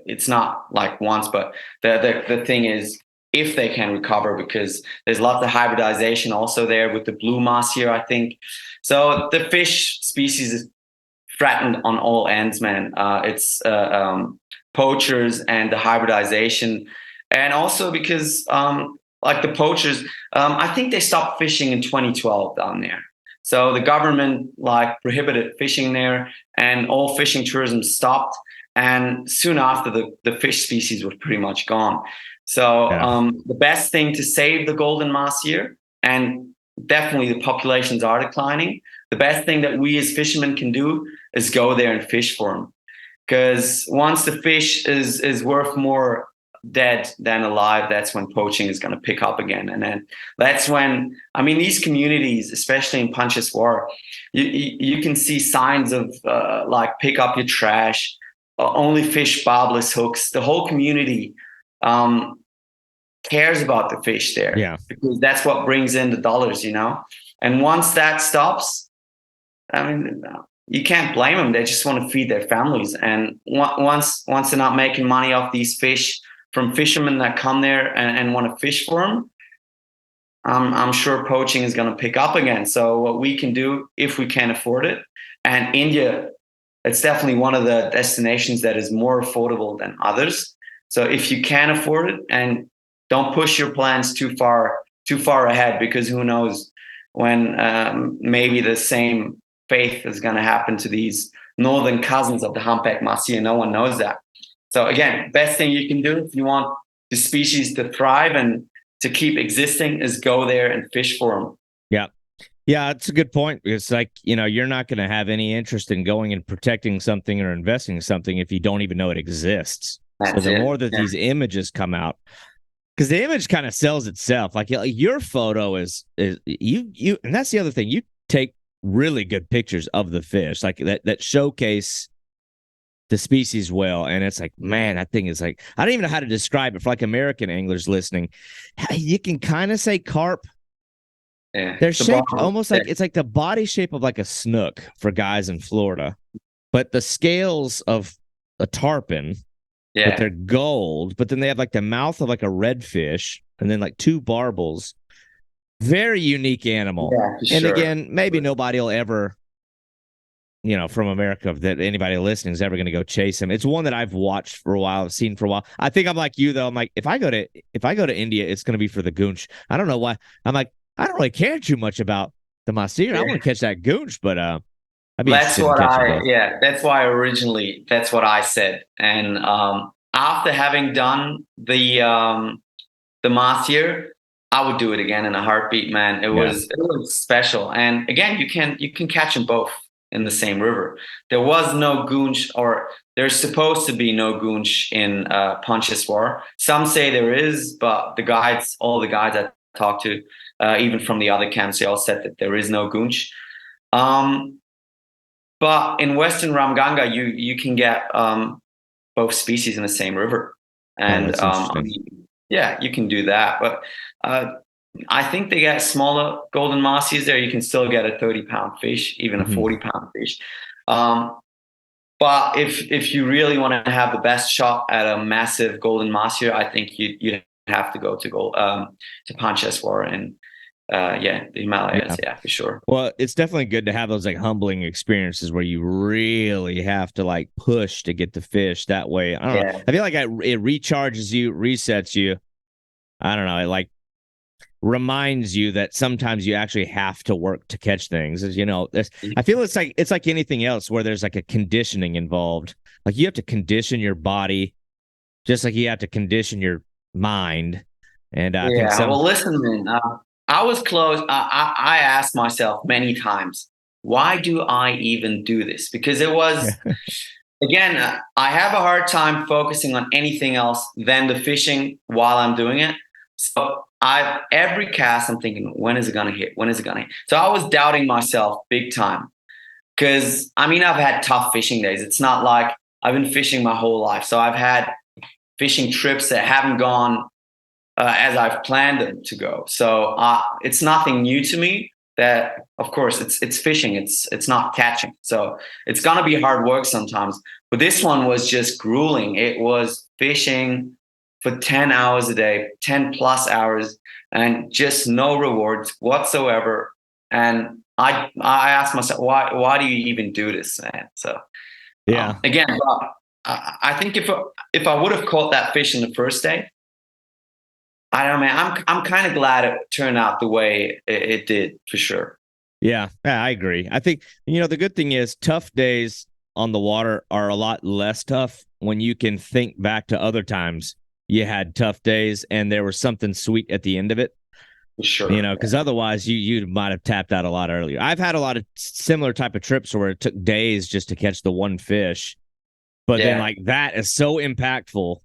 Speaker 2: it's not like once, but the thing is, if they can recover, because there's lots of hybridization also there with the blue mahseer, I think. So the fish species is threatened on all ends, man. It's poachers and the hybridization, and also because like the poachers, I think they stopped fishing in 2012 down there. So the government prohibited fishing there, and all fishing tourism stopped. And soon after, the fish species were pretty much gone. So the best thing to save the golden mahseer, and definitely the populations are declining, the best thing that we as fishermen can do is go there and fish for them. Because once the fish is worth more dead than alive, that's when poaching is going to pick up again. And then that's when, these communities, especially in Pancheswar, you can see signs of pick up your trash, only fish barbless hooks. The whole community cares about the fish there, because that's what brings in the dollars, And once that stops, you can't blame them. They just want to feed their families. And once they're not making money off these fish from fishermen that come there and want to fish for them, I'm sure poaching is going to pick up again. So what we can do, if we can afford it, and India, it's definitely one of the destinations that is more affordable than others. So if you can afford it, and don't push your plans too far ahead, because who knows when maybe the same fate is going to happen to these northern cousins of the humpback mahseer. No one knows that. So again, best thing you can do if you want the species to thrive and to keep existing is go there and fish for them.
Speaker 1: Yeah, it's a good point. It's like, you're not going to have any interest in going and protecting something or investing in something if you don't even know it exists. So the more that these images come out, because the image kind of sells itself. Like your photo is you, and that's the other thing. You take really good pictures of the fish, like that showcase the species well. And it's like, man, that thing is like, I don't even know how to describe it for like American anglers listening. You can kind of say carp,
Speaker 2: Yeah.
Speaker 1: They're
Speaker 2: The
Speaker 1: shaped
Speaker 2: bottom.
Speaker 1: almost like it's like the body shape of like a snook for guys in Florida, but the scales of a tarpon, but
Speaker 2: Yeah.
Speaker 1: they're gold. But then they have like the mouth of like a redfish, and then like two barbels. Very unique animal.
Speaker 2: Yeah, for
Speaker 1: And
Speaker 2: sure.
Speaker 1: again, maybe nobody will ever, from America that anybody listening is ever going to go chase him. It's one that I've watched for a while, I've seen for a while. I think I'm like you though. I'm like, if I go to India, it's going to be for the goonch. I don't know why. I'm like, I don't really care too much about the mahseer. I
Speaker 2: Yeah.
Speaker 1: want to catch that goonch, but I'd be
Speaker 2: That's
Speaker 1: interested in
Speaker 2: what
Speaker 1: catching both.
Speaker 2: that's why originally that's what I said. And after having done the mahseer, I would do it again in a heartbeat, man.
Speaker 1: Yeah.
Speaker 2: It was special. And again, you can catch them both in the same river. There was no goonch, or there's supposed to be no goonch in Pancheswar. Some say there is, but all the guides I talked to, even from the other camps, they all said that there is no goonch. Um, but in Western Ramganga, you can get both species in the same river,
Speaker 1: Oh,
Speaker 2: and
Speaker 1: that's interesting.
Speaker 2: yeah, you can do that. But I think they get smaller golden mahseers there. You can still get a 30-pound fish, even a 40-pound fish. But if you really want to have the best shot at a massive golden mahseer, I think you'd have to go to Pancheswar and the Himalayas,
Speaker 1: Yeah.
Speaker 2: yeah, for sure.
Speaker 1: Well, it's definitely good to have those like humbling experiences where you really have to like push to get the fish. That way, I don't know.
Speaker 2: Yeah.
Speaker 1: I feel like it recharges you, resets you. I don't know. It like reminds you that sometimes you actually have to work to catch things. As I feel it's like anything else where there's like a conditioning involved. Like you have to condition your body, just like you have to condition your mind. And I think
Speaker 2: Yeah, well, listen, man. I was close. I asked myself many times, why do I even do this? Because it was, again, I have a hard time focusing on anything else than the fishing while I'm doing it. So every cast, I'm thinking, when is it gonna hit? When is it gonna hit? So I was doubting myself big time. Because I mean, I've had tough fishing days. It's not like I've been fishing my whole life. So I've had fishing trips that haven't gone as I've planned them to go. So it's nothing new to me. That, of course, it's fishing. It's not catching. So it's gonna be hard work sometimes. But this one was just grueling. It was fishing for 10 hours a day, 10 plus hours, and just no rewards whatsoever. And I asked myself, why do you even do this, man? So
Speaker 1: yeah.
Speaker 2: Again, I think if I would have caught that fish in the first day, I don't know, man. I'm kind of glad it turned out the way it did, for sure.
Speaker 1: Yeah, I agree. I think the good thing is tough days on the water are a lot less tough when you can think back to other times you had tough days and there was something sweet at the end of it.
Speaker 2: For sure.
Speaker 1: Because otherwise you might have tapped out a lot earlier. I've had a lot of similar type of trips where it took days just to catch the one fish, but then like that is so impactful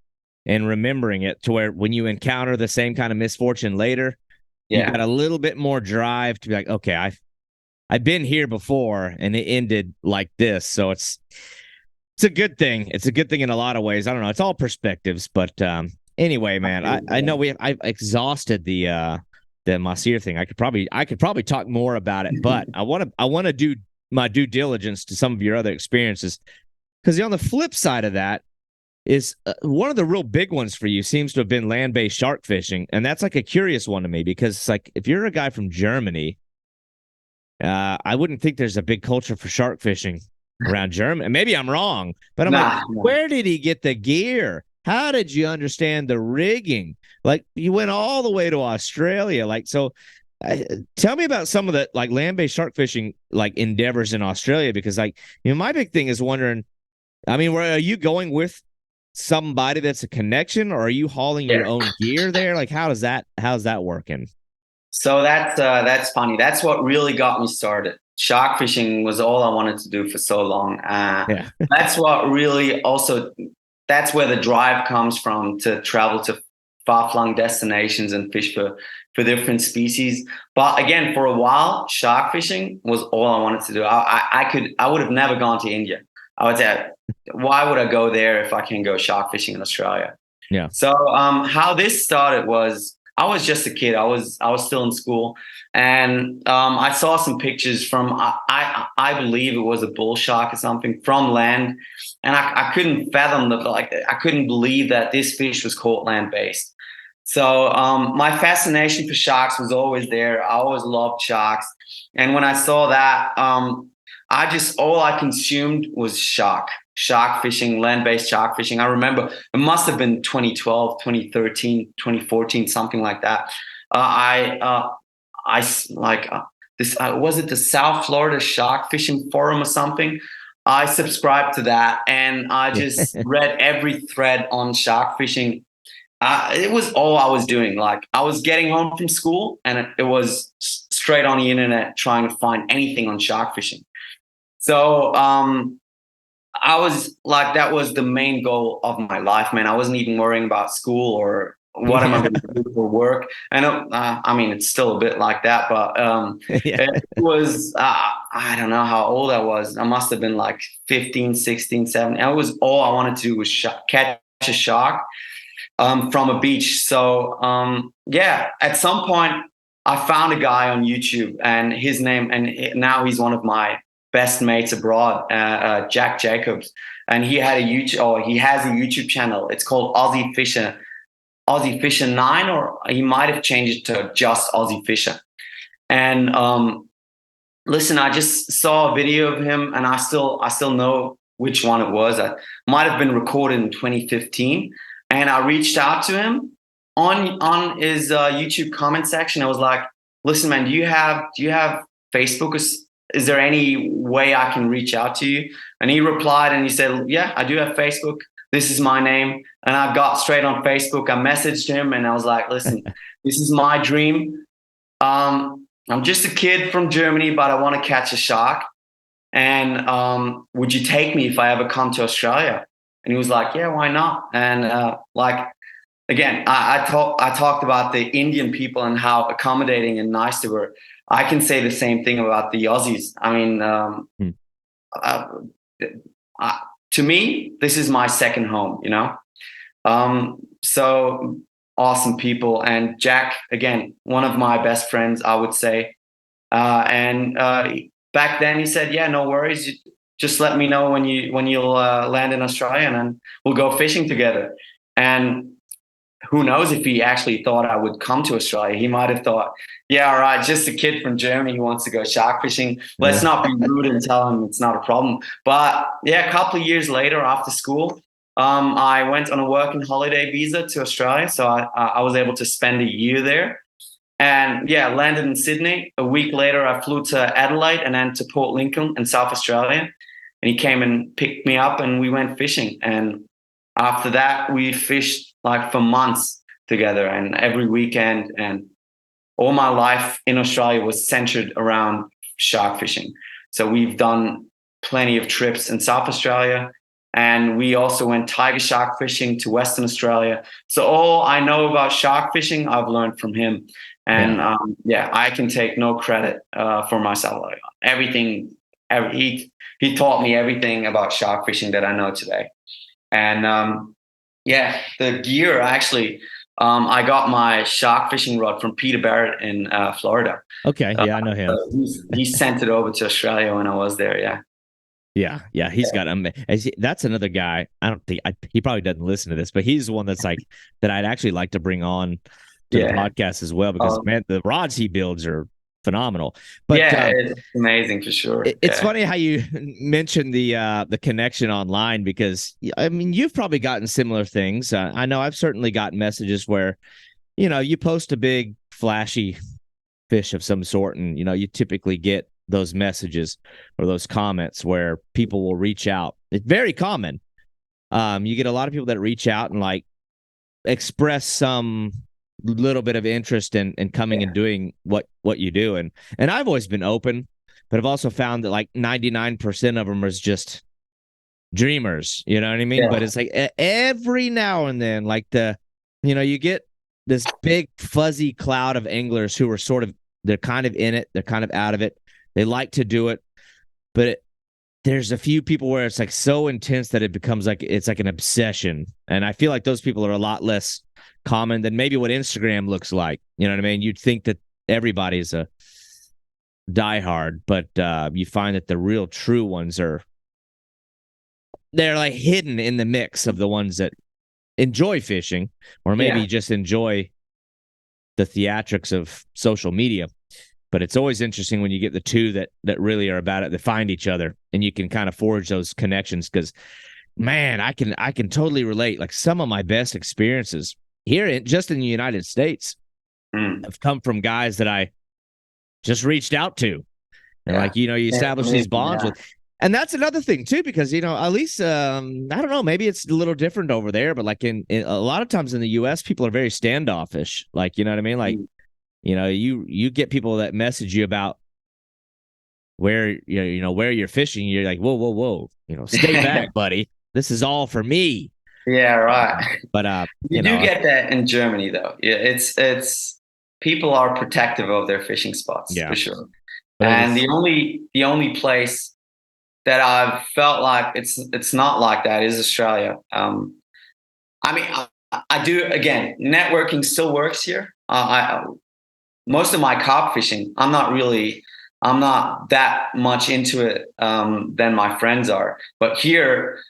Speaker 1: and remembering it to where when you encounter the same kind of misfortune later, you got a little bit more drive to be like, okay, I've been here before and it ended like this. So it's a good thing. It's a good thing in a lot of ways. I don't know. It's all perspectives, but anyway, man, I know I've exhausted the mahseer thing. I could probably talk more about it, but I want to do my due diligence to some of your other experiences, because on the flip side of that is one of the real big ones for you seems to have been land-based shark fishing, and that's like a curious one to me because it's like if you're a guy from Germany, I wouldn't think there's a big culture for shark fishing around Germany. Maybe I'm wrong, but I'm like, where did he get the gear? How did you understand the rigging? Like you went all the way to Australia. Like, so tell me about some of the like land-based shark fishing like endeavors in Australia, because like, my big thing is wondering, I mean, are you going with somebody that's a connection, or are you hauling your own gear there? Like, how's that working?
Speaker 2: So that's funny. That's what really got me started. Shark fishing was all I wanted to do for so long. That's what really also, that's where the drive comes from, to travel to far-flung destinations and fish for different species. But again, for a while, shark fishing was all I wanted to do. I would have never gone to India. I would say, why would I go there if I can go shark fishing in Australia?
Speaker 1: Yeah.
Speaker 2: So how this started was, I was just a kid. I was still in school, and I saw some pictures from I believe it was a bull shark or something from land, and I couldn't fathom I couldn't believe that this fish was caught land based. So my fascination for sharks was always there. I always loved sharks, and when I saw that, all I consumed was shark fishing, land-based shark fishing. I remember it must have been 2012, 2013, 2014, something like that. I like this. Was it the South Florida Shark Fishing Forum or something? I subscribed to that, and I just read every thread on shark fishing. It was all I was doing. Like I was getting home from school, and it was straight on the internet trying to find anything on shark fishing. So I was like, that was the main goal of my life, man. I wasn't even worrying about school or what am I going to do for work. And I mean, it's still a bit like that, but it was, I don't know how old I was. I must have been like 15, 16, 17. It was all I wanted to do was catch a shark from a beach. So yeah, at some point I found a guy on YouTube, and his name, and now he's one of my best mates abroad, Jack Jacobs, and he has a YouTube channel. It's called Aussie Fisher 9, or he might have changed it to just Aussie Fisher. And listen, I just saw a video of him, and I still know which one it was. It might have been recorded in 2015, and I reached out to him on his YouTube comment section. I was like, "Listen, man, do you have Facebook? Is there any way I can reach out to you?" And he replied, and he said, "Yeah, I do have Facebook. This is my name." And I got straight on Facebook. I messaged him, and I was like, "Listen, this is my dream. I'm just a kid from Germany, but I want to catch a shark. And would you take me if I ever come to Australia?" And he was like, "Yeah, why not?" And again, I talked about the Indian people and how accommodating and nice they were. I can say the same thing about the Aussies. I mean, to me, this is my second home, you know? So awesome people. And Jack, again, one of my best friends, I would say. And back then he said, "Yeah, no worries. Just let me know when you'll land in Australia, and then we'll go fishing together." And who knows if he actually thought I would come to Australia. He might have thought, "Yeah, all right, just a kid from Germany who wants to go shark fishing. Let's not be rude and tell him it's not a problem." But yeah, a couple of years later after school, I went on a working holiday visa to Australia. So I was able to spend a year there. And yeah, landed in Sydney. A week later, I flew to Adelaide and then to Port Lincoln in South Australia. And he came and picked me up, and we went fishing. And after that, we fished like for months together, and every weekend. And all my life in Australia was centered around shark fishing. So we've done plenty of trips in South Australia, and we also went tiger shark fishing to Western Australia. So all I know about shark fishing, I've learned from him. And I can take no credit for myself. He taught me everything about shark fishing that I know today. And the gear, actually, I got my shark fishing rod from Peter Barrett in Florida.
Speaker 1: Okay, yeah, I know him.
Speaker 2: He sent it over to Australia when I was there.
Speaker 1: Yeah. He's got that's another guy. I don't think he probably doesn't listen to this, but he's the one that's like that I'd actually like to bring on to the podcast as well, because man, the rods he builds are phenomenal. But
Speaker 2: it's amazing for sure.
Speaker 1: It's funny how you mentioned the connection online, because I mean, you've probably gotten similar things. I know I've certainly gotten messages where, you know, you post a big flashy fish of some sort, and you know, you typically get those messages or those comments where people will reach out. It's very common. You get a lot of people that reach out and like express some little bit of interest in coming and doing what you do. And I've always been open, but I've also found that like 99% of them is just dreamers, you know what I mean? Yeah. But it's like every now and then, like you get this big fuzzy cloud of anglers who are they're kind of in it. They're kind of out of it. They like to do it, but there's a few people where it's like so intense that it becomes like, it's like an obsession. And I feel like those people are a lot less common than maybe what Instagram looks like. You know what I mean? You'd think that everybody's a diehard, but you find that the real true ones they're like hidden in the mix of the ones that enjoy fishing or maybe just enjoy the theatrics of social media. But it's always interesting when you get the two that really are about it, that find each other, and you can kind of forge those connections. Because, man, I can totally relate. Like some of my best experiences here just in the United States have come from guys that I just reached out to, and like you establish these bonds with. And that's another thing too, because at least I don't know, maybe it's a little different over there, but like in a lot of times in the U.S., people are very standoffish. Like, you know what I mean? Like, you get people that message you about where where you're fishing. You're like, whoa, stay back, buddy. This is all for me.
Speaker 2: Yeah, right.
Speaker 1: But
Speaker 2: you do get that in Germany though. Yeah, it's people are protective of their fishing spots for sure. And the only place that I've felt like it's not like that is Australia. I mean, I do, again, networking still works here. Most of my carp fishing, I'm not that much into it than my friends are. But here,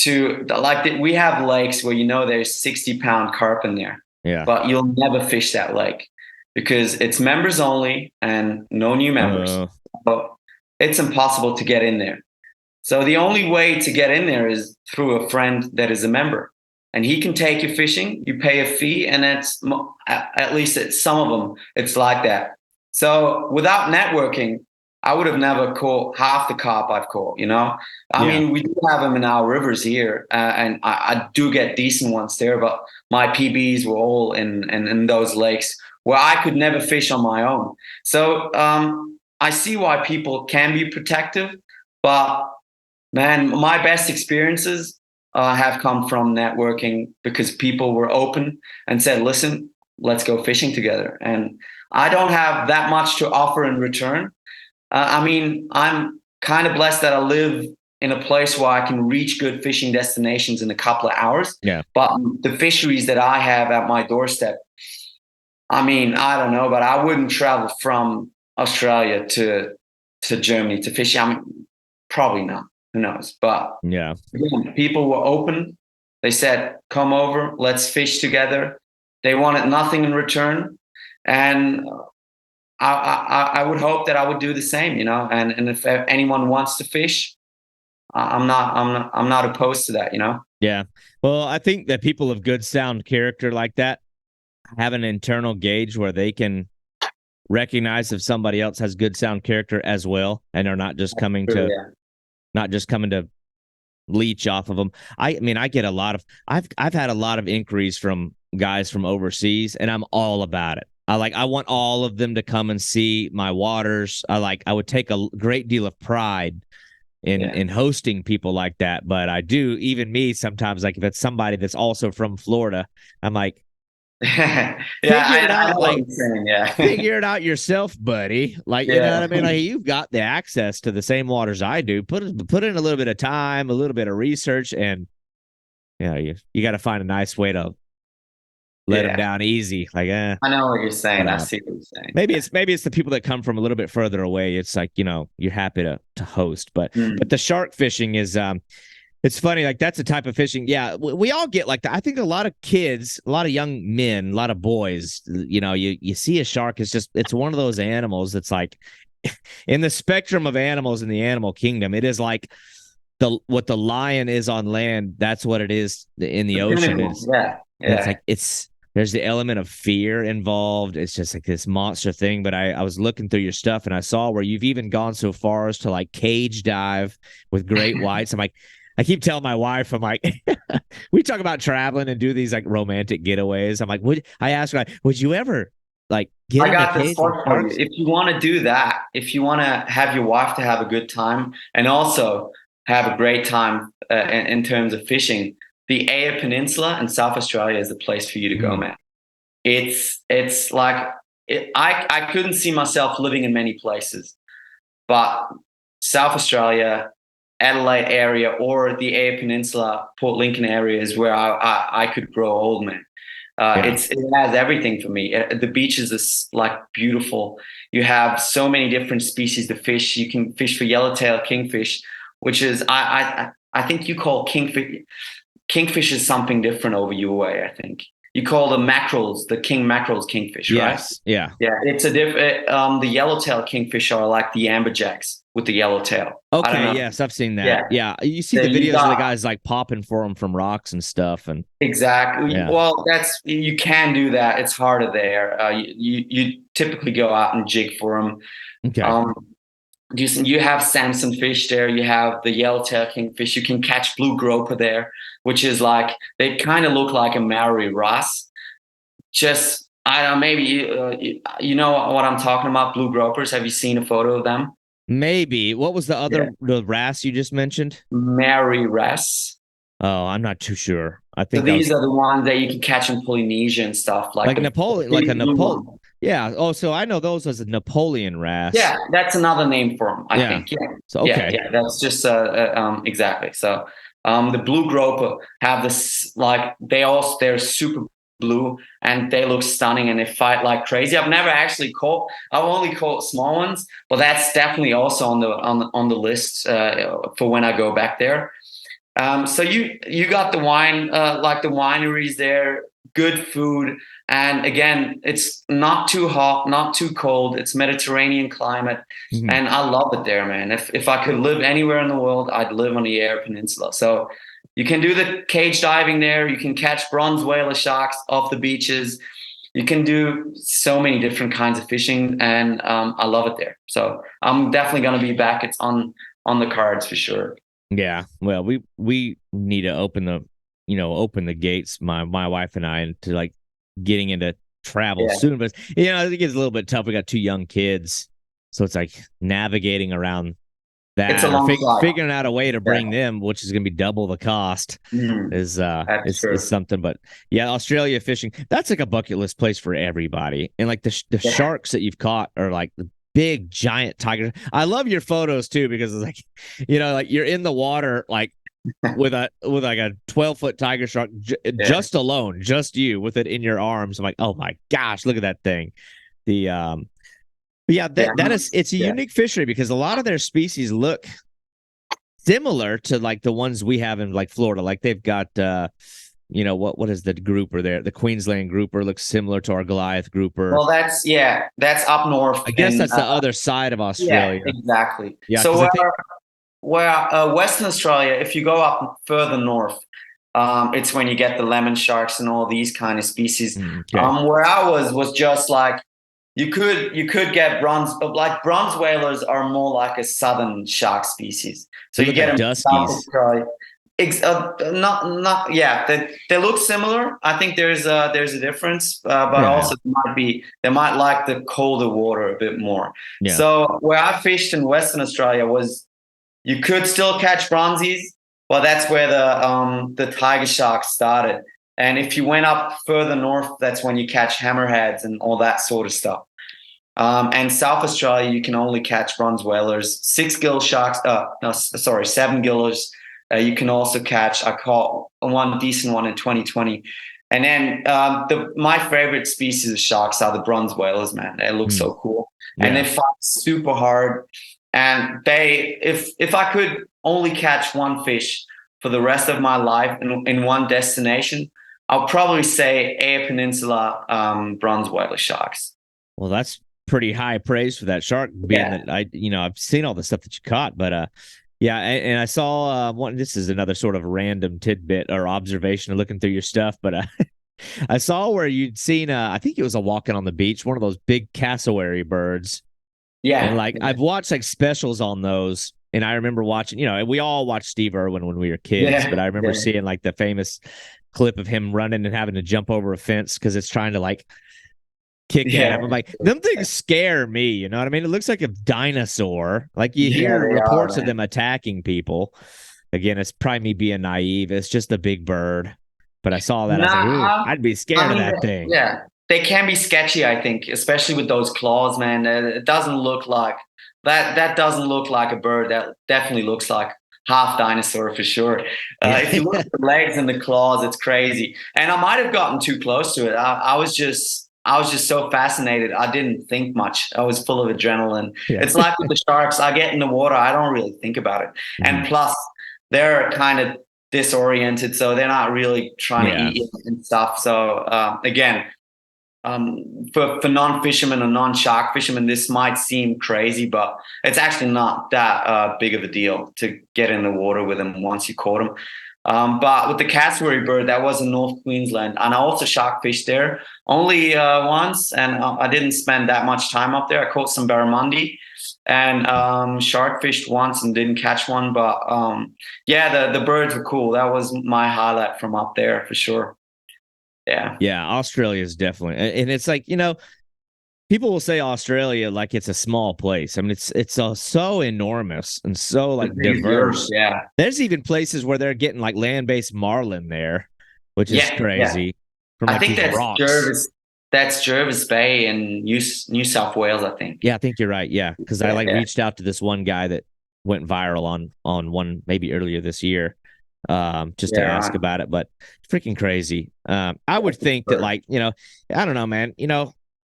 Speaker 2: we have lakes where there's 60-pound carp in there.
Speaker 1: Yeah.
Speaker 2: But you'll never fish that lake because it's members only and no new members. But it's impossible to get in there. So the only way to get in there is through a friend that is a member. And he can take you fishing, you pay a fee, and at least at some of them, it's like that. So without networking, I would have never caught half the carp I've caught, I mean, we do have them in our rivers here, and I do get decent ones there, but my PBs were all in those lakes where I could never fish on my own. So I see why people can be protective, but man, my best experiences have come from networking because people were open and said, listen, let's go fishing together. And I don't have that much to offer in return. I mean, I'm kind of blessed that I live in a place where I can reach good fishing destinations in a couple of hours.
Speaker 1: Yeah.
Speaker 2: But the fisheries that I have at my doorstep, I mean, I don't know, but I wouldn't travel from Australia to Germany to fish. I mean, probably not. Who knows? But
Speaker 1: yeah,
Speaker 2: again, people were open. They said, come over, let's fish together. They wanted nothing in return. And I would hope that I would do the same, and if anyone wants to fish, I'm not opposed to that,
Speaker 1: Yeah. Well, I think that people of good sound character like that have an internal gauge where they can recognize if somebody else has good sound character as well, and are not just coming to leech off of them. I mean, I get I've had a lot of inquiries from guys from overseas, and I'm all about it. I want all of them to come and see my waters. I would take a great deal of pride in hosting people like that. But I do, even me sometimes, like if it's somebody that's also from Florida, I'm like, figure it out. Like, figure it out yourself, buddy. Like, you know what I mean? Like, you've got the access to the same waters I do. Put in a little bit of time, a little bit of research, and you got to find a nice way to let them down easy. Like,
Speaker 2: I know what you're saying. I see what you're saying.
Speaker 1: Maybe it's the people that come from a little bit further away. It's like, you're happy to host, but the shark fishing is it's funny. Like, that's a type of fishing. Yeah, we all get like that. I think a lot of kids, a lot of young men, a lot of boys, you see a shark. It's one of those animals that's like in the spectrum of animals in the animal kingdom. It is like what the lion is on land. That's what it is in the ocean. It's like there's the element of fear involved. It's just like this monster thing. But I was looking through your stuff and I saw where you've even gone so far as to like cage dive with great whites. I'm like, I keep telling my wife, I'm like, we talk about traveling and do these like romantic getaways. I'm like, I asked her, would you ever like get
Speaker 2: I
Speaker 1: in
Speaker 2: got
Speaker 1: a
Speaker 2: this
Speaker 1: cage
Speaker 2: for you. If you want to do that, if you want to have your wife to have a good time and also have a great time in terms of fishing, the Eyre Peninsula in South Australia is the place for you to go, man. It's like I couldn't see myself living in many places, but South Australia, Adelaide area, or the Eyre Peninsula, Port Lincoln area is where I could grow old, man. It has everything for me. The beaches is like beautiful. You have so many different species of fish. You can fish for yellowtail kingfish, which is I think you call kingfish. Kingfish is something different over your way. I think you call the mackerels, the king mackerels, kingfish, right?
Speaker 1: Yes. Yeah.
Speaker 2: Yeah, it's a different. The yellowtail kingfish are like the amberjacks with the yellowtail. I don't
Speaker 1: Okay.
Speaker 2: know.
Speaker 1: Yes, I've seen that. Yeah. You see
Speaker 2: So
Speaker 1: the
Speaker 2: you
Speaker 1: videos of the
Speaker 2: got
Speaker 1: guys like popping for them from rocks and stuff, and
Speaker 2: exactly.
Speaker 1: yeah.
Speaker 2: Well, you can do that. It's harder there. You typically go out and jig for them.
Speaker 1: Okay.
Speaker 2: Um, you have Samson fish there. You have the yellowtail kingfish. You can catch blue grouper there, which is like they kind of look like a Maori wrasse. Just I don't know, maybe you know what I'm talking about. Blue gropers. Have you seen a photo of them?
Speaker 1: Maybe. What was the other the wrasse you just mentioned?
Speaker 2: Maori wrasse.
Speaker 1: Oh, I'm not too sure. I
Speaker 2: So
Speaker 1: think that
Speaker 2: these
Speaker 1: was
Speaker 2: are the ones that you can catch in Polynesia and stuff, like
Speaker 1: like
Speaker 2: the
Speaker 1: Napoleon, like a
Speaker 2: big blue
Speaker 1: Napoleon.
Speaker 2: one.
Speaker 1: Yeah. Oh, so I know those as a Napoleon wrasse.
Speaker 2: Yeah, that's another name for them, I
Speaker 1: Yeah.
Speaker 2: think. Yeah,
Speaker 1: So okay.
Speaker 2: yeah. That's just exactly. So the blue groper have this like they're super blue and they look stunning and they fight like crazy. I've only caught small ones, but that's definitely also on the list for when I go back there. So you got the wine, like the wineries there, good food, and again, it's not too hot, not too cold. It's Mediterranean climate,
Speaker 1: Mhm.
Speaker 2: and I love it there, man. If I could live anywhere in the world, I'd live on the Eyre Peninsula. So you can do the cage diving there. You can catch bronze whaler sharks off the beaches. You can do so many different kinds of fishing, and I love it there. So I'm definitely going to be back. It's on the cards for sure.
Speaker 1: Yeah. Well, we need to open the gates, my wife and I, into like getting into travel
Speaker 2: Yeah.
Speaker 1: soon. But I think it's a little bit tough. We got two young kids, so it's like navigating around
Speaker 2: It's a
Speaker 1: that or
Speaker 2: long flight.
Speaker 1: figuring out a way to bring them, which is going to be double the cost, is
Speaker 2: That's true.
Speaker 1: is something. But yeah, Australia fishing, that's like a bucket list place for everybody. And like the
Speaker 2: Yeah.
Speaker 1: sharks that you've caught are like the big giant tiger. I love your photos too because it's like like you're in the water like with like a 12-foot tiger shark just alone, just you with it in your arms. I'm like, oh my gosh, look at that thing. The but yeah, it's a unique fishery because a lot of their species look similar to like the ones we have in like Florida. Like they've got what is the grouper there? The Queensland grouper looks similar to our Goliath grouper.
Speaker 2: Well, that's up north.
Speaker 1: I guess that's the other side of Australia.
Speaker 2: Yeah, exactly.
Speaker 1: Yeah,
Speaker 2: so where Western Australia, if you go up further north, it's when you get the lemon sharks and all these kind of species.
Speaker 1: Okay.
Speaker 2: Where I was just like you could get bronze, but like bronze whalers are more like a southern shark species. So you get them
Speaker 1: duskies.
Speaker 2: They look similar. I think there's a difference, but also they might like the colder water a bit more.
Speaker 1: Yeah.
Speaker 2: So where I fished in Western Australia was you could still catch bronzies, but that's where the tiger sharks started. And if you went up further north, that's when you catch hammerheads and all that sort of stuff. And South Australia, you can only catch bronze whalers, 6-gill sharks. 7-gillers. You can also catch. I caught one decent one in 2020. And then my favorite species of sharks are the bronze whalers, man. They look so cool. Yeah. And they fight super hard. And if I could only catch one fish for the rest of my life in one destination, I'll probably say Eyre Peninsula bronze whaler sharks.
Speaker 1: Well, that's pretty high praise for that shark, being that I've seen all the stuff that you caught, but yeah, and I saw one. This is another sort of random tidbit or observation of looking through your stuff, but I saw where you'd seen I think it was a walking on the beach, one of those big cassowary birds. Yeah, and like I've watched like specials on those. And I remember watching, we all watched Steve Irwin when we were kids, but I remember seeing like the famous clip of him running and having to jump over a fence because it's trying to like kick at him. I'm like, them things scare me. You know what I mean? It looks like a dinosaur. Like you hear reports of them attacking people. Again, it's probably me being naive. It's just a big bird. But I saw that. I was like, ooh, I'd be scared of that thing.
Speaker 2: Yeah, they can be sketchy, I think, especially with those claws, man. It doesn't look like that doesn't look like a bird. That definitely looks like half dinosaur for sure. If you look at the legs and the claws, it's crazy. And I might have gotten too close to it. I was just so fascinated. I didn't think much. I was full of adrenaline.
Speaker 1: Yeah.
Speaker 2: It's like with the sharks. I get in the water, I don't really think about it. And plus, they're kind of disoriented, so they're not really trying to eat and stuff. So again, for non-fishermen or non-shark fishermen, this might seem crazy, but it's actually not that big of a deal to get in the water with them once you caught them. But with the cassowary bird, that was in North Queensland, and I also shark fished there only once, and I didn't spend that much time up there. I caught some barramundi and shark fished once and didn't catch one, but the birds were cool. That was my highlight from up there for sure. Yeah,
Speaker 1: Australia is definitely, and it's like, people will say Australia like it's a small place. I mean, it's so enormous and so like diverse.
Speaker 2: Yeah,
Speaker 1: there's even places where they're getting like land-based marlin there, which is crazy.
Speaker 2: Yeah.
Speaker 1: From, like,
Speaker 2: I think that's
Speaker 1: rocks.
Speaker 2: Jervis Bay in New South Wales, I think.
Speaker 1: Yeah, I think you're right. Yeah, because I reached out to this one guy that went viral on one maybe earlier this year. Just to ask about it, but freaking crazy. I would think that, like, I don't know, man,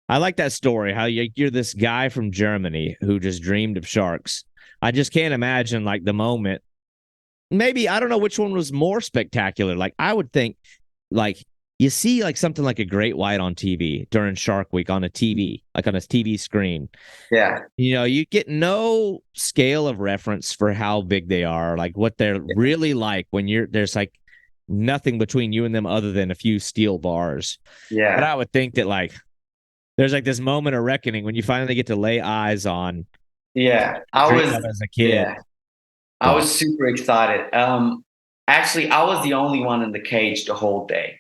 Speaker 1: I like that story, how you're this guy from Germany who just dreamed of sharks. I just can't imagine, like, the moment. Maybe, I don't know which one was more spectacular. Like, I would think, like, you see like something like a great white on TV during Shark Week on a TV, like on a TV screen.
Speaker 2: Yeah.
Speaker 1: You get no scale of reference for how big they are, like what they're really like when there's like nothing between you and them other than a few steel bars.
Speaker 2: Yeah.
Speaker 1: But I would think that, like, there's like this moment of reckoning when you finally get to lay eyes on.
Speaker 2: I was
Speaker 1: as a kid.
Speaker 2: Yeah. I was super excited. Actually, I was the only one in the cage the whole day,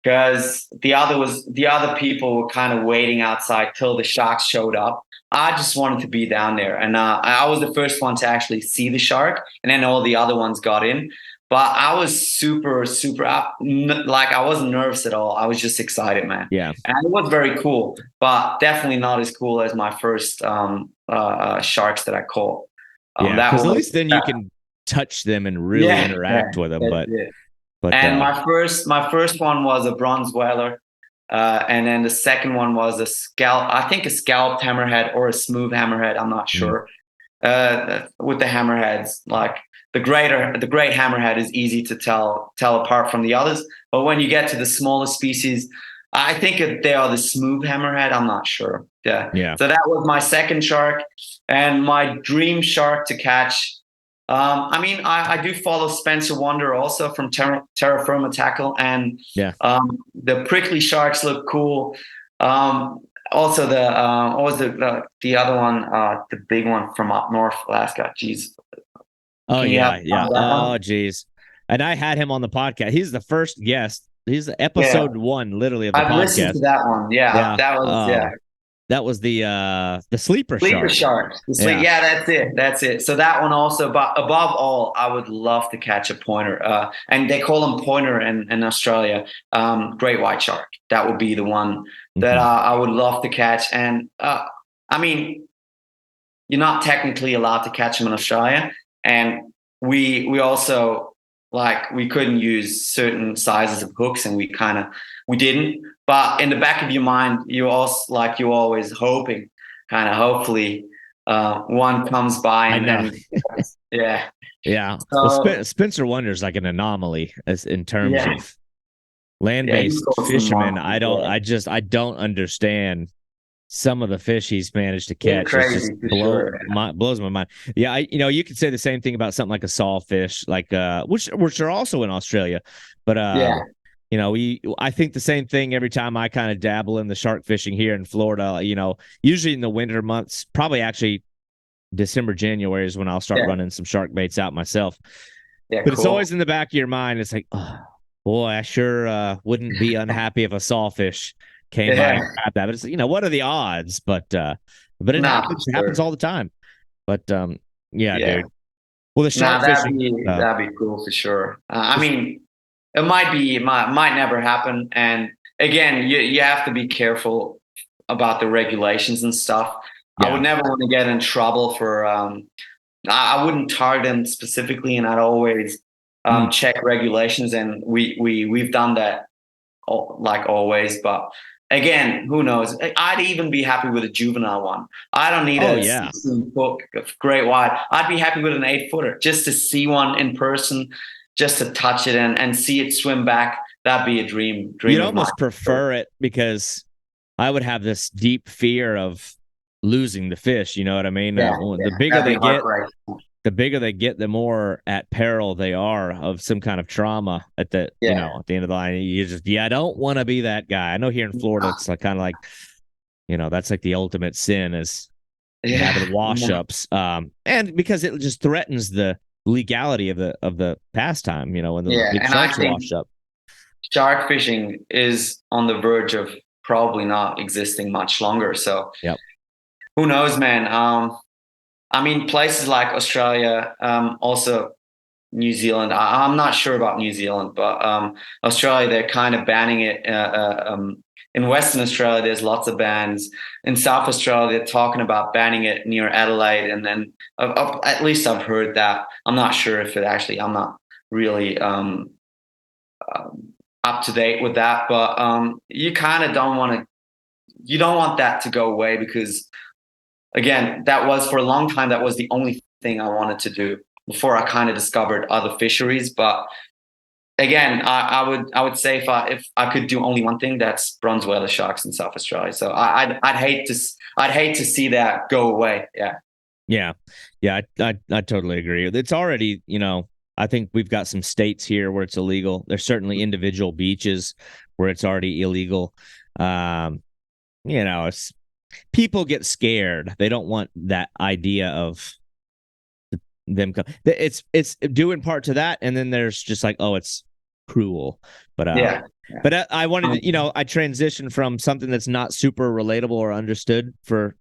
Speaker 2: because the other people were kind of waiting outside till the sharks showed up. I just wanted to be down there, and I was the first one to actually see the shark, and then all the other ones got in. But I was super, like, I wasn't nervous at all. I was just excited, man.
Speaker 1: Yeah,
Speaker 2: and it was very cool, but definitely not as cool as my first sharks that I caught.
Speaker 1: Because at least then you can touch them and really interact with them. But
Speaker 2: my first one was a bronze whaler, and then the second one was a scalloped hammerhead or a smooth hammerhead. I'm not sure. With the hammerheads, like the great hammerhead is easy to tell apart from the others, but when you get to the smaller species, I think they are the smooth hammerhead. I'm not sure. Yeah. So that was my second shark, and my dream shark to catch. I do follow Spencer Wonder also from Terra Firma Tackle, and the prickly sharks look cool. Also what was the other one, the big one from up north, Alaska. Jeez.
Speaker 1: Oh, geez. And I had him on the podcast. He's the first guest. He's episode 1, literally, of the podcast.
Speaker 2: I've listened to that one. Yeah.
Speaker 1: That was the sleeper
Speaker 2: shark. That's it. So that one also, but above all, I would love to catch a pointer. And they call them pointer in Australia, great white shark. That would be the one that I would love to catch. And you're not technically allowed to catch them in Australia, and we also, like, we couldn't use certain sizes of hooks, and we didn't. But in the back of your mind, you're always hoping, hopefully, one comes by. And then,
Speaker 1: yeah. Well, Spencer Wonder's like an anomaly in terms of land-based fishermen. I don't understand some of the fish he's managed to catch.
Speaker 2: Crazy,
Speaker 1: blows my mind. Yeah, you could say the same thing about something like a sawfish, like which are also in Australia, but I think the same thing every time I kind of dabble in the shark fishing here in Florida. Usually in the winter months, probably actually December, January is when I'll start running some shark baits out myself. But it's always in the back of your mind. It's like, oh boy, I sure wouldn't be unhappy if a sawfish came by and grabbed that. But it's, what are the odds? But it happens. It happens all the time. But dude. Well, the shark fishing,
Speaker 2: that'd be cool for sure. It might never happen. And again, you have to be careful about the regulations and stuff. I would never want to get in trouble for I wouldn't target them specifically, and I'd always check regulations, and we've done that like always. But again, who knows? I'd even be happy with a juvenile one. I don't need
Speaker 1: Oh
Speaker 2: a
Speaker 1: yeah.
Speaker 2: 16-foot great white. I'd be happy with an 8-footer just to see one in person, just to touch it and see it swim back. That'd be a dream
Speaker 1: You'd
Speaker 2: of mine.
Speaker 1: almost prefer it, because I would have this deep fear of losing the fish. You know what I mean?
Speaker 2: Yeah,
Speaker 1: The bigger
Speaker 2: that'd
Speaker 1: they
Speaker 2: be
Speaker 1: get,
Speaker 2: heartbreaking.
Speaker 1: the more at peril they are of some kind of trauma at the,
Speaker 2: Yeah.
Speaker 1: at the end of the line. You just, I don't want to be that guy. I know here in Florida, it's like kind of like, that's like the ultimate sin is having wash ups. And because it just threatens the legality of the pastime, when the big
Speaker 2: And I
Speaker 1: sharks
Speaker 2: think
Speaker 1: wash up.
Speaker 2: shark fishing is on the verge of probably not existing much longer. So
Speaker 1: Yep.
Speaker 2: who knows, man? I mean, places like Australia, also New Zealand. I'm not sure about New Zealand, but Australia, they're kind of banning it. In Western Australia, there's lots of bans. In South Australia, they're talking about banning it near Adelaide. And then at least I've heard that. I'm not sure if it actually, I'm not really up to date with that. But you kind of you don't want that to go away, because again, that was for a long time, that was the only thing I wanted to do before I kind of discovered other fisheries. But again, I would say if I could do only one thing, that's bronze whaler sharks in South Australia. So I'd hate to see that go away.
Speaker 1: Yeah. I totally agree. It's already, I think we've got some states here where it's illegal. There's certainly individual beaches where it's already illegal. It's people get scared. They don't want that idea of them. It's due in part to that, and then there's just like, oh, it's cruel. But But I wanted to, I transitioned from something that's not super relatable or understood for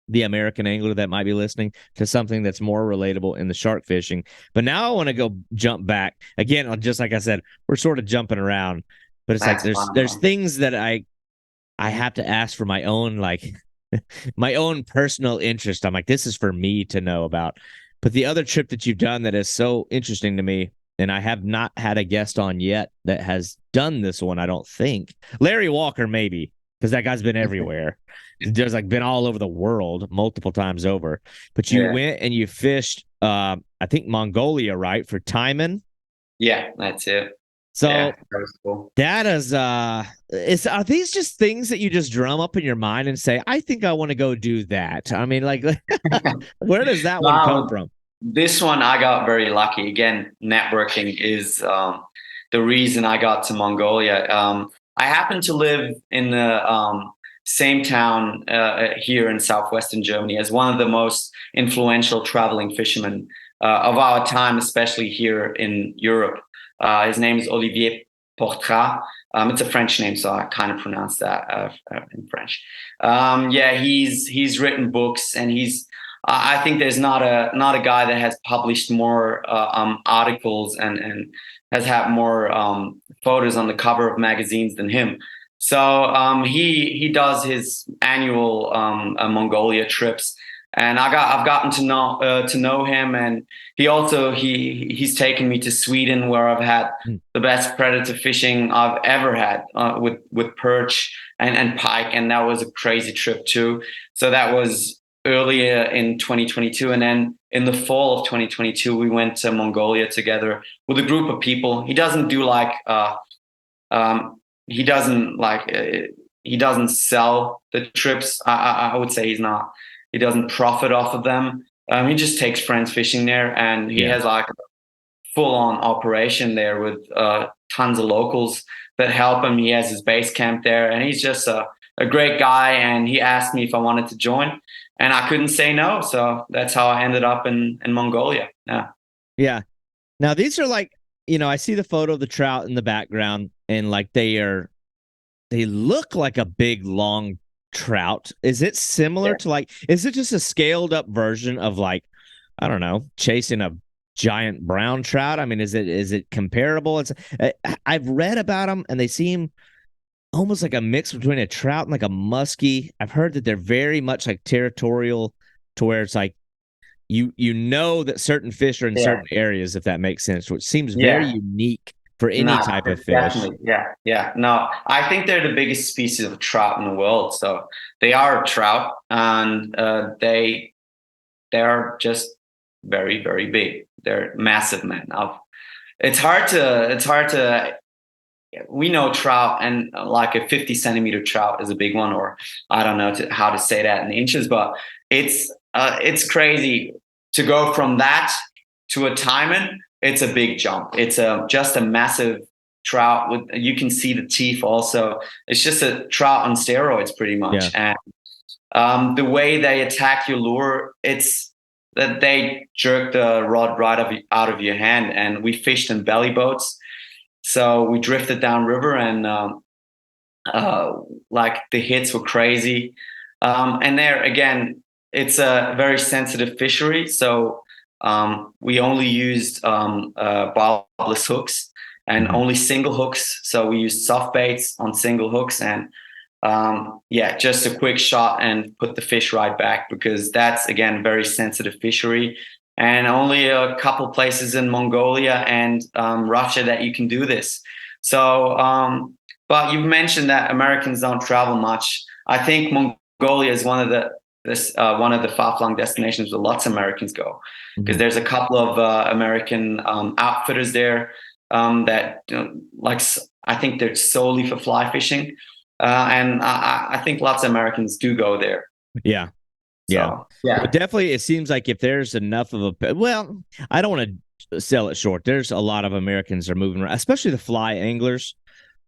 Speaker 1: the American angler that might be listening to something that's more relatable in the shark fishing. But now I want to go jump back again. Just like I said, we're sort of jumping around, but it's like there's things that I have to ask for my own, like my own personal interest. I'm like, this is for me to know about. But the other trip that you've done that is so interesting to me, and I have not had a guest on yet that has done this one, I don't think. Larry Walker, maybe, because that guy's been everywhere. There's like been all over the world multiple times over. But you went and you fished, I think Mongolia, right, for taimen?
Speaker 2: Yeah, that's it.
Speaker 1: So that was cool. That is, are these just things that you just drum up in your mind and say, I think I want to go do that? I mean, like, where does that one come from?
Speaker 2: This one, I got very lucky. Again, networking is the reason I got to Mongolia. I happen to live in the same town here in southwestern Germany as one of the most influential traveling fishermen of our time, especially here in Europe. His name is Olivier Portrat. It's a French name, so I kind of pronounce that in French. He's written books, and I think there's not a guy that has published more articles and has had more photos on the cover of magazines than him. So he does his annual Mongolia trips, and I've gotten to know him, and he's taken me to Sweden, where I've had the best predator fishing I've ever had with perch and pike, and that was a crazy trip too. So that was earlier in 2022, and then in the fall of 2022 we went to Mongolia together with a group of people. He doesn't do like he doesn't sell the trips. I would say he doesn't profit off of them. He just takes friends fishing there, and he has like a full-on operation there with tons of locals that help him. He has his base camp there, and he's just a great guy. And he asked me if I wanted to join, and I couldn't say no. So that's how I ended up in Mongolia.
Speaker 1: Yeah. Now these are like, I see the photo of the trout in the background, and like they look like a big long trout. Is it similar to like, is it just a scaled up version of like, I don't know, chasing a giant brown trout? I mean, is it comparable? I've read about them, and they seem almost like a mix between a trout and like a muskie. I've heard that they're very much like territorial, to where it's like you know that certain fish are in certain areas, if that makes sense, which seems very unique for any type of fish.
Speaker 2: Definitely. Yeah. No, I think they're the biggest species of trout in the world. So they are a trout, and they're just very, very big. They're massive, man. It's hard to we know trout, and like a 50 centimeter trout is a big one, or I don't know how to say that in inches, but it's crazy to go from that to a taimen. It's a big jump. It's just a massive trout with, you can see the teeth also. It's just a trout on steroids pretty much.
Speaker 1: Yeah.
Speaker 2: And the way they attack your lure, it's that they jerk the rod right out of your hand. And we fished in belly boats. So we drifted down river, and like the hits were crazy. And there again, it's a very sensitive fishery. So we only used barbless hooks and only single hooks. So we used soft baits on single hooks, and just a quick shot and put the fish right back, because that's, again, very sensitive fishery. And only a couple places in Mongolia and Russia that you can do this. So, but you've mentioned that Americans don't travel much. I think Mongolia is one of the far-flung destinations where lots of Americans go, because there's a couple of American outfitters there that I think they're solely for fly fishing, and I think lots of Americans do go there.
Speaker 1: Yeah.
Speaker 2: So,
Speaker 1: But definitely, it seems like if there's enough of I don't want to sell it short. There's a lot of Americans are moving around, especially the fly anglers.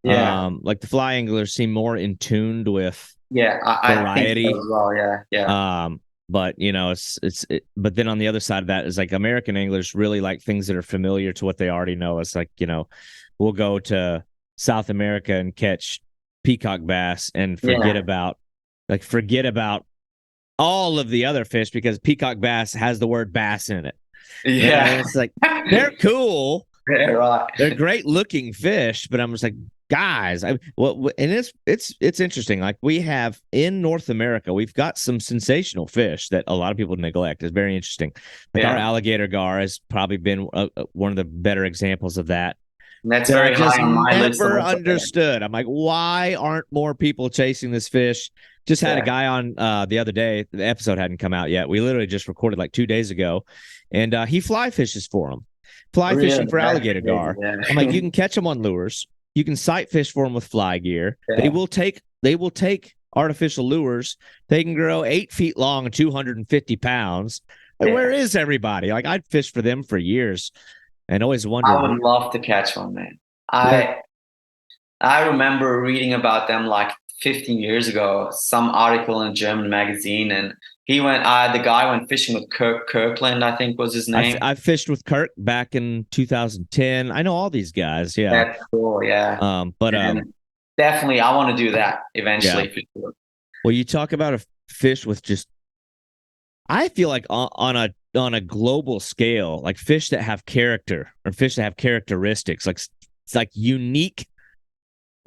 Speaker 1: Like the fly anglers seem more in tuned with variety.
Speaker 2: I think so as well. Yeah.
Speaker 1: But but then on the other side of that is like American anglers really like things that are familiar to what they already know. It's like, we'll go to South America and catch peacock bass and forget about all of the other fish, because peacock bass has the word bass in it.
Speaker 2: Yeah.
Speaker 1: And it's like, they're cool.
Speaker 2: Yeah, right.
Speaker 1: They're great looking fish, but I'm just like, guys, and it's interesting. Like, we have in North America, we've got some sensational fish that a lot of people neglect. It's very interesting. Like our alligator gar has probably been one of the better examples of that.
Speaker 2: And that's very high on my list.
Speaker 1: Never understood. I'm like, why aren't more people chasing this fish? Just had a guy on the other day. The episode hadn't come out yet. We literally just recorded like 2 days ago, and he fly fishes for them. Fishing for alligator gar. Yeah. I'm like, you can catch them on lures. You can sight fish for them with fly gear. Yeah. They will take artificial lures. They can grow 8 feet long and 250 pounds. Like, where is everybody? Like, I'd fish for them for years, and always wondered.
Speaker 2: I would love to catch one, man. I remember reading about them like 15 years ago, some article in a German magazine, and the guy went fishing with Kirkland, I think was his name.
Speaker 1: I fished with Kirk back in 2010. I know all these guys. Yeah.
Speaker 2: That's cool. Yeah. Definitely, I want to do that eventually. For sure.
Speaker 1: Well, you talk about a fish with just, I feel like on a global scale, like fish that have character or fish that have characteristics, like it's like unique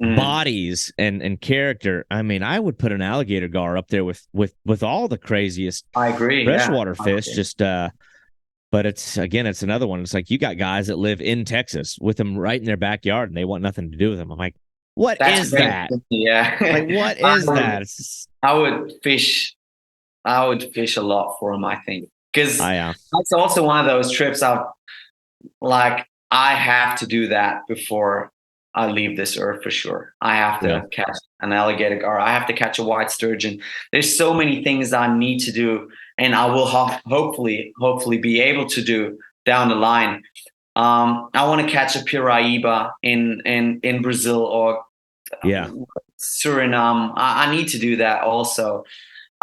Speaker 1: bodies and character. I mean, I would put an alligator gar up there with all the craziest.
Speaker 2: I agree.
Speaker 1: Freshwater fish. Just but it's another one. It's like, you got guys that live in Texas with them right in their backyard, and they want nothing to do with them. I'm like, That's is that?
Speaker 2: Yeah.
Speaker 1: Like, what is that?
Speaker 2: I would fish a lot for them, I think, because that's also one of those trips I have to do that before I leave this earth for sure. I have to catch an alligator gar. I have to catch a white sturgeon. There's so many things I need to do, and I will hopefully be able to do down the line. I want to catch a piraíba in Brazil or Suriname. I need to do that also.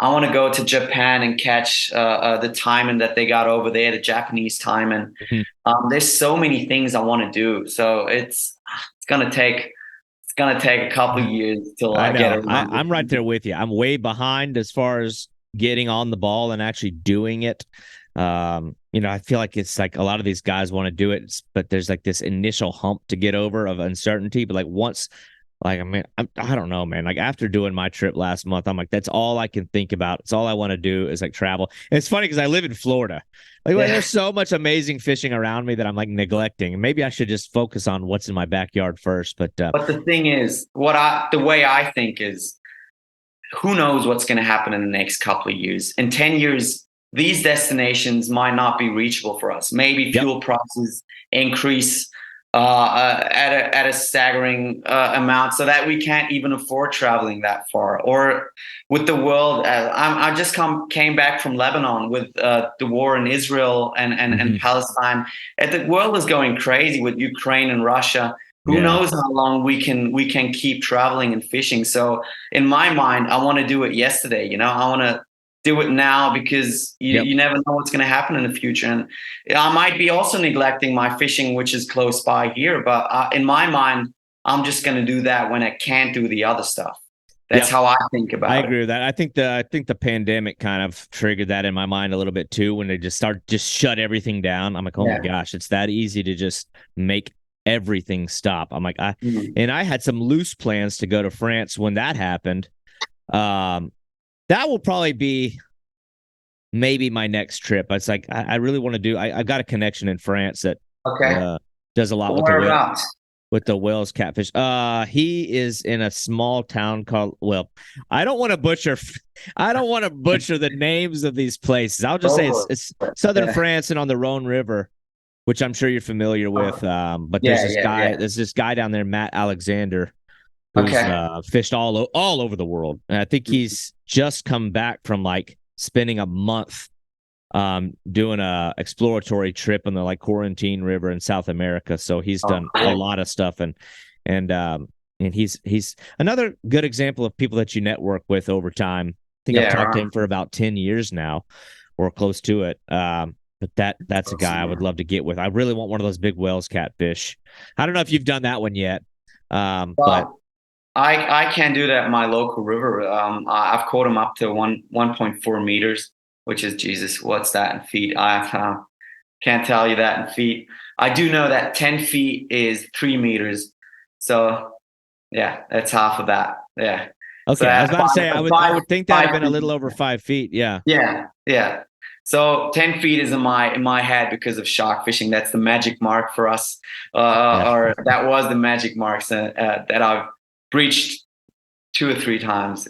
Speaker 2: I want to go to Japan and catch the taimen that they got over there, the Japanese taimen. There's so many things I want to do. So it's gonna take a couple of years till I get it.
Speaker 1: I'm right there with you. I'm way behind as far as getting on the ball and actually doing it. I feel like it's like a lot of these guys want to do it, but there's like this initial hump to get over of uncertainty. But like once Like, I mean, I don't know, man. Like after doing my trip last month, I'm like, that's all I can think about. It's all I want to do is like travel. And it's funny because I live in Florida. Like, well,
Speaker 2: Yeah.
Speaker 1: there's so much amazing fishing around me that I'm like neglecting. Maybe I should just focus on what's in my backyard first. But
Speaker 2: But the thing is, the way I think is, who knows what's going to happen in the next couple of years? In 10 years, these destinations might not be reachable for us. Maybe
Speaker 1: yep,
Speaker 2: fuel prices increase at a staggering amount, so that we can't even afford traveling that far. Or with the world, I just came back from Lebanon with the war in Israel and
Speaker 1: hmm
Speaker 2: Palestine. And the world is going crazy with Ukraine and Russia. Who
Speaker 1: yeah,
Speaker 2: knows how long we can keep traveling and fishing? So in my mind, I want to do it yesterday. I want to do it now, because
Speaker 1: yep.
Speaker 2: you never know what's going to happen in the future. And I might be also neglecting my fishing, which is close by here. But in my mind, I'm just going to do that when I can't do the other stuff. That's
Speaker 1: Yep.
Speaker 2: how I think
Speaker 1: I
Speaker 2: about it.
Speaker 1: agree with that. I think the pandemic kind of triggered that in my mind a little bit too, when they just shut everything down. I'm like, oh my
Speaker 2: Yeah.
Speaker 1: gosh, it's that easy to just make everything stop. I'm like,
Speaker 2: Mhm.
Speaker 1: and I had some loose plans to go to France when that happened. Um, that will probably be maybe my next trip. It's like I really want to do. I've got a connection in France that
Speaker 2: Okay.
Speaker 1: uh, does a lot with
Speaker 2: Whereabouts?
Speaker 1: the whales catfish. He is in a small town called. Well, I don't want to butcher the names of these places. I'll just say
Speaker 2: Over.
Speaker 1: it's southern
Speaker 2: Yeah.
Speaker 1: France and on the Rhone River, which I'm sure you're familiar with. But
Speaker 2: Yeah. Yeah. Yeah.
Speaker 1: there's this guy down there, Matt Alexander, who's
Speaker 2: Okay.
Speaker 1: fished all over the world. And I think he's just come back from like spending a month doing a exploratory trip on the like Quarantine River in South America. So he's
Speaker 2: Oh,
Speaker 1: done a
Speaker 2: cool.
Speaker 1: lot of stuff, and and he's another good example of people that you network with over time. I think I've
Speaker 2: Yeah.
Speaker 1: talked to
Speaker 2: Right.
Speaker 1: him for about 10 years now or close to it. But that's a guy I would love to get with. I really want one of those big whales catfish. I don't know if you've done that one yet. But
Speaker 2: Well, I can do that in my local river. I've caught them up to 1.4 meters, which is, Jesus, what's that in feet? I can't tell you that in feet. I do know that 10 feet is 3 meters. So yeah, that's half of that. Yeah. So
Speaker 1: okay, I was
Speaker 2: at
Speaker 1: about to say I
Speaker 2: five,
Speaker 1: would think that'd have
Speaker 2: five,
Speaker 1: been a little over 5 feet. Yeah.
Speaker 2: yeah, yeah. So 10 feet is in my head because of shark fishing. That's the magic mark for us,
Speaker 1: Yeah.
Speaker 2: or that was the magic marks that I've breached 2 or 3 times.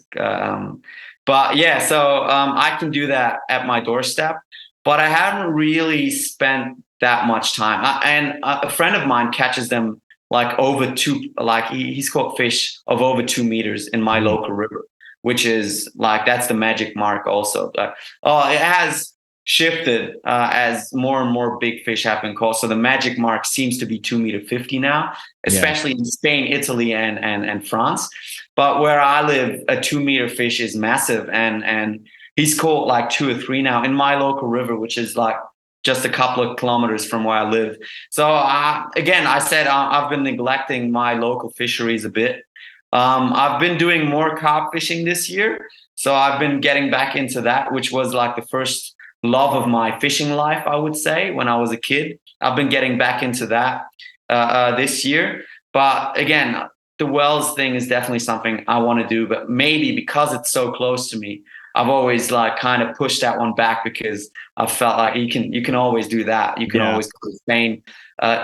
Speaker 2: But yeah, so I can do that at my doorstep, but I haven't really spent that much time. And a friend of mine catches them like over two, like he's caught fish of over 2 meters in my
Speaker 1: Mhm.
Speaker 2: local river, which is like, that's the magic mark also. But it has shifted as more and more big fish have been caught. So the magic mark seems to be 2 meter 50 now,
Speaker 1: Yeah.
Speaker 2: especially in Spain, Italy, and France. But where I live, a 2 meter fish is massive, and he's caught like 2 or 3 now in my local river, which is like just a couple of kilometers from where I live. So again, I said I've been neglecting my local fisheries a bit. I've been doing more carp fishing this year, so I've been getting back into that, which was like the first love of my fishing life, I would say, when I was a kid. I've been getting back into that this year. But again, the Wells thing is definitely something I want to do, but maybe because it's so close to me, I've always like kind of pushed that one back, because I felt like you can always do that. You can
Speaker 1: Yeah.
Speaker 2: always go to Spain,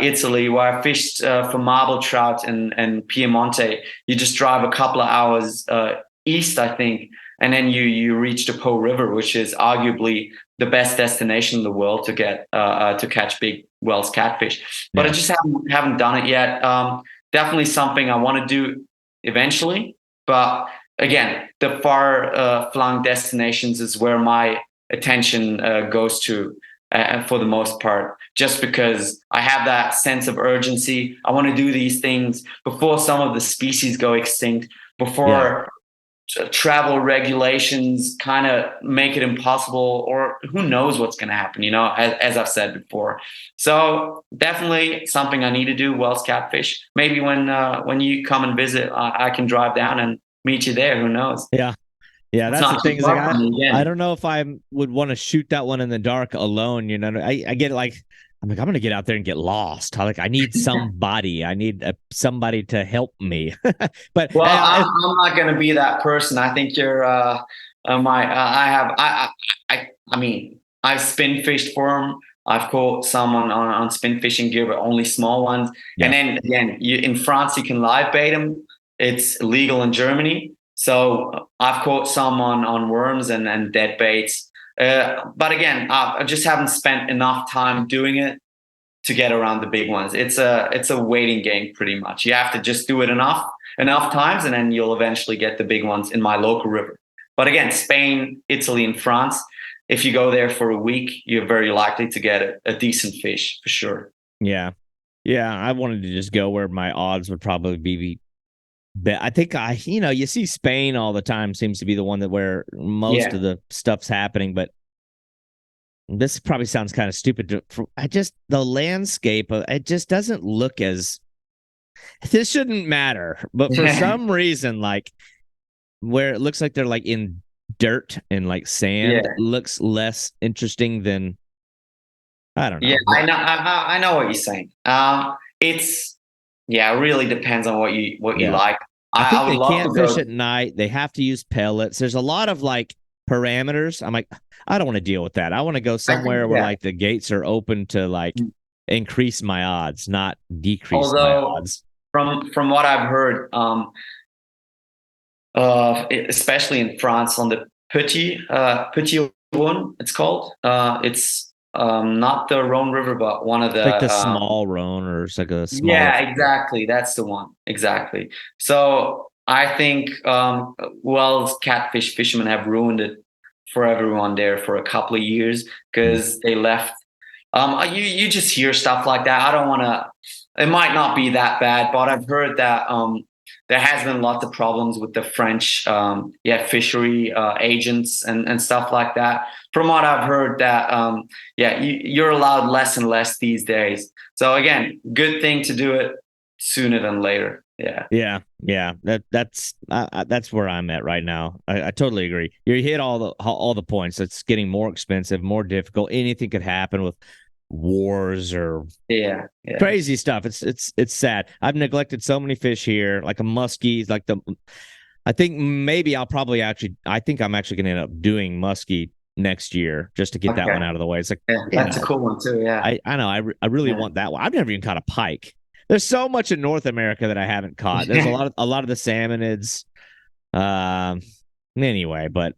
Speaker 2: Italy, where I fished for marble trout and Piemonte. You just drive a couple of hours east, I think, and then you reach the Po River, which is arguably the best destination in the world to catch big Wells catfish. But I
Speaker 1: Yeah.
Speaker 2: just haven't done it yet. Definitely something I want to do eventually. But again, the far flung destinations is where my attention goes to for the most part, just because I have that sense of urgency. I want to do these things before some of the species go extinct,
Speaker 1: Yeah.
Speaker 2: before travel regulations kind of make it impossible, or who knows what's going to happen, as I've said before. So definitely something I need to do, Wells catfish. Maybe when you come and visit, I can drive down and meet you there. Who knows?
Speaker 1: Yeah. Yeah,
Speaker 2: It's
Speaker 1: that's the
Speaker 2: not too
Speaker 1: thing is like
Speaker 2: far from me
Speaker 1: I
Speaker 2: again.
Speaker 1: don't know if I would want to shoot that one in the dark alone. I get like I'm like, I'm gonna get out there and get lost. I need somebody. I need somebody to help me. But
Speaker 2: Well, I'm not going to be that person. I think you're I mean, I've spin fished for them. I've caught some on spin fishing gear, but only small ones.
Speaker 1: yeah,
Speaker 2: And then again, in France, you can live bait them. It's illegal in Germany. So I've caught some on worms and dead baits. But again, I just haven't spent enough time doing it to get around the big ones. It's a waiting game pretty much. You have to just do it enough times, and then you'll eventually get the big ones in my local river. But again, Spain, Italy, and France, if you go there for a week, you're very likely to get a decent fish for sure.
Speaker 1: yeah, yeah. I wanted to just go where my odds would probably be. I think you see Spain all the time seems to be the one that where most of the stuff's happening, but this probably sounds kind of stupid. The landscape, it just doesn't look as. This shouldn't matter, but for some reason, like where it looks like they're like in dirt and like sand, looks less interesting than. I don't know.
Speaker 2: Yeah, I know what you're saying. It really depends on what you like.
Speaker 1: I think they can't fish at night. They have to use pellets. There's a lot of like parameters. I'm like, I don't want to deal with that. I want to go somewhere where like the gates are open to like increase my odds, not decrease my odds.
Speaker 2: From what I've heard, especially in France on the Petit one, it's called. It's not the Rhone River, but one of the
Speaker 1: like the small Rhone, or it's like a small.
Speaker 2: Yeah, exactly. That's the one. Exactly. So I think catfish fishermen have ruined it for everyone there for a couple of years because they left. You just hear stuff like that. I don't want to. It might not be that bad, but I've heard that there has been lots of problems with the French fishery agents and stuff like that. From what I've heard, that you're allowed less and less these days. So again, good thing to do it sooner than later. Yeah.
Speaker 1: That's where I'm at right now. I totally agree. You hit all the points. It's getting more expensive, more difficult. Anything could happen with wars or crazy stuff. It's sad. I've neglected so many fish here, like a muskie, I think maybe I think I'm actually gonna end up doing muskie next year just to get that one out of the way. It's like
Speaker 2: that's a cool one too.
Speaker 1: I know I really want that one. I've never even caught a pike. There's so much in North America that I haven't caught. There's a lot of the salmonids. Anyway, but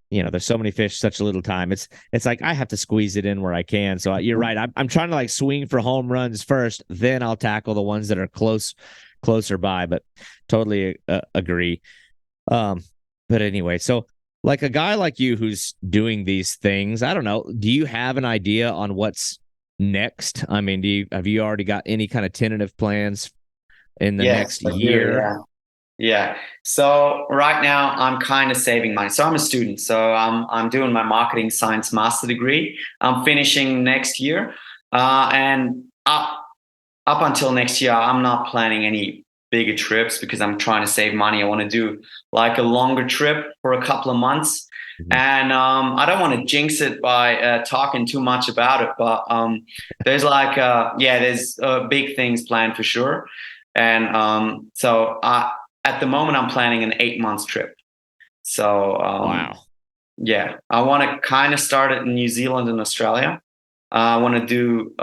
Speaker 1: there's so many fish, such a little time. It's like I have to squeeze it in where I can. So you're right. I'm trying to like swing for home runs first, then I'll tackle the ones that are closer by. But totally agree. But anyway, so like a guy like you who's doing these things, I don't know. Do you have an idea on what's next? I mean, have you already got any kind of tentative plans in the next year?
Speaker 2: Yeah. So right now I'm kind of saving money. So I'm a student. So I'm doing my marketing science master degree. I'm finishing next year. And up until next year, I'm not planning any bigger trips because I'm trying to save money. I want to do like a longer trip for a couple of months. Mm-hmm. And I don't want to jinx it by talking too much about it, but there's there's big things planned for sure. And so at the moment, I'm planning an 8 months trip. So,
Speaker 1: wow.
Speaker 2: Yeah, I want to kind of start it in New Zealand and Australia. I want to do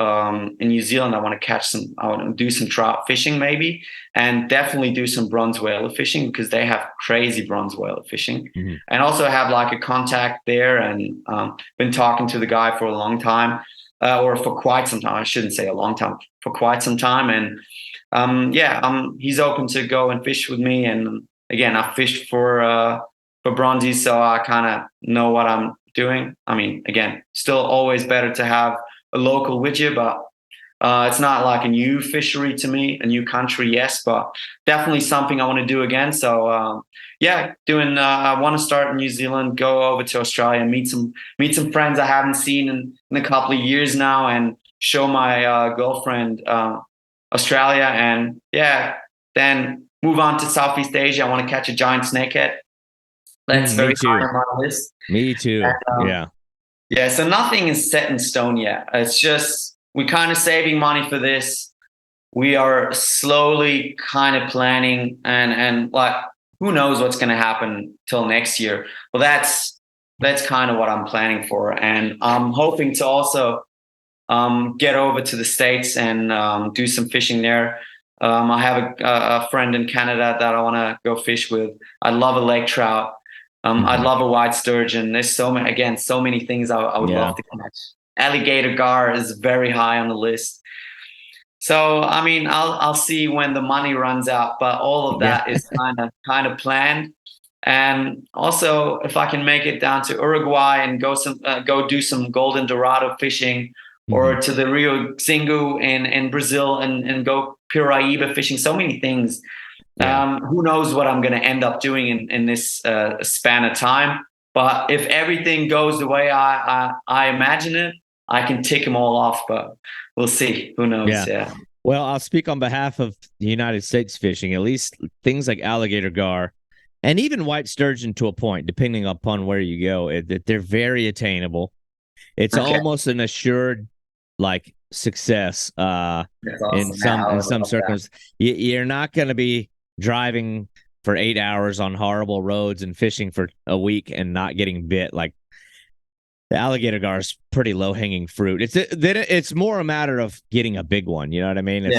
Speaker 2: in New Zealand. I want to do some trout fishing maybe, and definitely do some bronze whaler fishing because they have crazy bronze whaler fishing. Mm-hmm. And also have like a contact there, and been talking to the guy for a long time, or for quite some time. I shouldn't say a long time, for quite some time, and. He's open to go and fish with me. And again, I fished for bronzies, so I kind of know what I'm doing. I mean, again, still always better to have a local with you, but it's not like a new fishery to me, a new country, yes, but definitely something I want to do again. So I want to start in New Zealand, go over to Australia, meet some friends I haven't seen in a couple of years now, and show my girlfriend Australia, and then move on to Southeast Asia. I want to catch a giant snakehead. That's very high on my list.
Speaker 1: Me too.
Speaker 2: And, so nothing is set in stone yet. It's just we're kind of saving money for this. We are slowly kind of planning, and like, who knows what's going to happen till next year. Well, that's kind of what I'm planning for. And I'm hoping to also get over to the States and do some fishing there. I have a friend in Canada that I want to go fish with. I love a lake trout. I love a white sturgeon. There's so many things I would love to catch. Alligator gar is very high on the list. So, I mean, I'll see when the money runs out, but all of that is kind of planned. And also, if I can make it down to Uruguay and go do some golden dorado fishing, or to the Rio Xingu in Brazil and go Piraíba fishing, so many things. Who knows what I'm going to end up doing in this span of time? But if everything goes the way I imagine it, I can tick them all off. But we'll see. Who knows? Yeah.
Speaker 1: Well, I'll speak on behalf of the United States fishing. At least things like alligator gar and even white sturgeon to a point, depending upon where you go, they're very attainable. It's almost an assured like success in some circumstances. You're not going to be driving for 8 hours on horrible roads and fishing for a week and not getting bit. Like, the alligator gar is pretty low hanging fruit. It's more a matter of getting a big one. You know what I mean?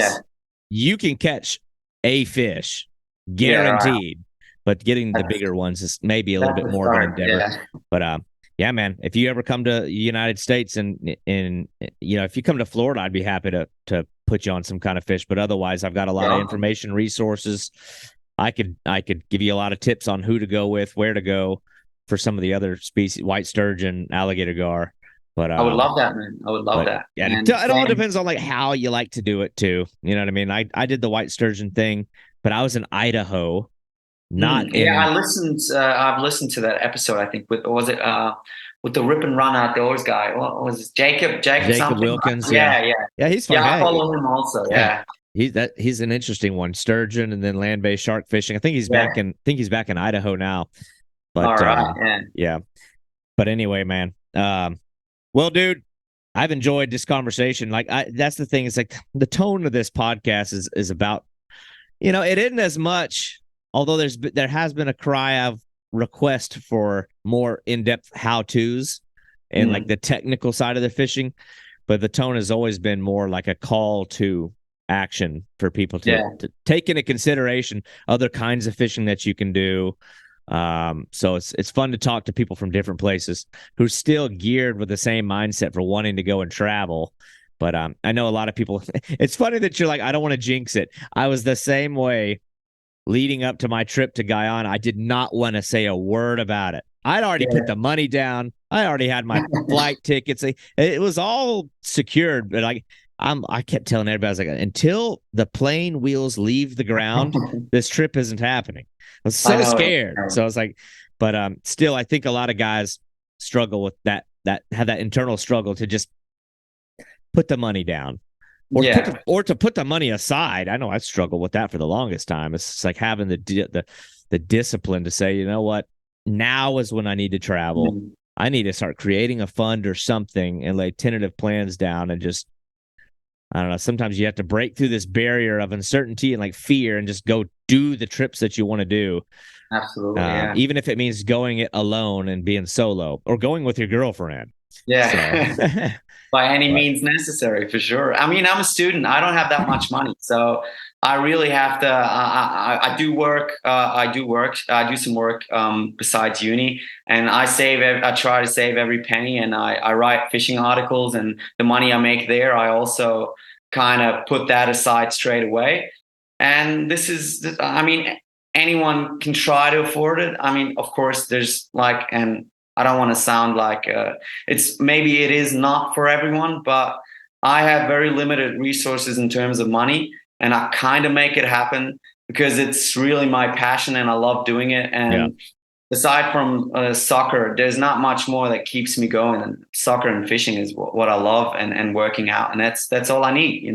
Speaker 1: You can catch a fish guaranteed, but getting the bigger ones is maybe a little bit more of an endeavor. But yeah, man, if you ever come to the United States and if you come to Florida, I'd be happy to put you on some kind of fish. But otherwise, I've got a lot of information, resources. I could give you a lot of tips on who to go with, where to go for some of the other species, white sturgeon, alligator gar. But
Speaker 2: I would love that, man. I would love that.
Speaker 1: Yeah, it all depends on like how you like to do it too. You know what I mean? I did the white sturgeon thing, but I was in Idaho.
Speaker 2: I've listened to that episode. I think with the rip and run outdoors guy. What was it? Jacob something?
Speaker 1: Wilkins.
Speaker 2: Yeah,
Speaker 1: he's fun.
Speaker 2: I follow him also. Yeah.
Speaker 1: He's an interesting one. Sturgeon and then land-based shark fishing. I think he's back in Idaho now. But
Speaker 2: all right,
Speaker 1: yeah. But anyway, man. Well, dude, I've enjoyed this conversation. Like, that's the thing. It's like the tone of this podcast is about, it isn't as much. Although there has been a cry of request for more in-depth how-tos and like the technical side of the fishing, but the tone has always been more like a call to action for people to take into consideration other kinds of fishing that you can do. So it's fun to talk to people from different places who are still geared with the same mindset for wanting to go and travel. But I know a lot of people. It's funny that you're like, I don't want to jinx it. I was the same way. Leading up to my trip to Guyana, I did not want to say a word about it. I'd already put the money down. I already had my flight tickets. It was all secured, but I kept telling everybody, I was like, until the plane wheels leave the ground, this trip isn't happening. I was so scared. So I was like, but still, I think a lot of guys struggle with that have that internal struggle to just put the money down. Or to put the money aside. I know I struggled with that for the longest time. It's like having the discipline to say, you know what, now is when I need to travel. I need to start creating a fund or something and lay tentative plans down and just, I don't know. Sometimes you have to break through this barrier of uncertainty and like fear and just go do the trips that you want to do.
Speaker 2: Absolutely.
Speaker 1: Even if it means going it alone and being solo or going with your girlfriend.
Speaker 2: Yeah. So. By any means necessary, for sure. I mean, I'm a student. I don't have that much money. So I really have to, I do work. I do some work besides uni, and I try to save every penny, and I write fishing articles, and the money I make there, I also kind of put that aside straight away. And I mean, anyone can try to afford it. I mean, of course, there's I don't want to sound like it is not for everyone, but I have very limited resources in terms of money, and I kind of make it happen because it's really my passion and I love doing it. And aside from soccer, there's not much more that keeps me going. And soccer and fishing is what I love, and working out, and that's all I need.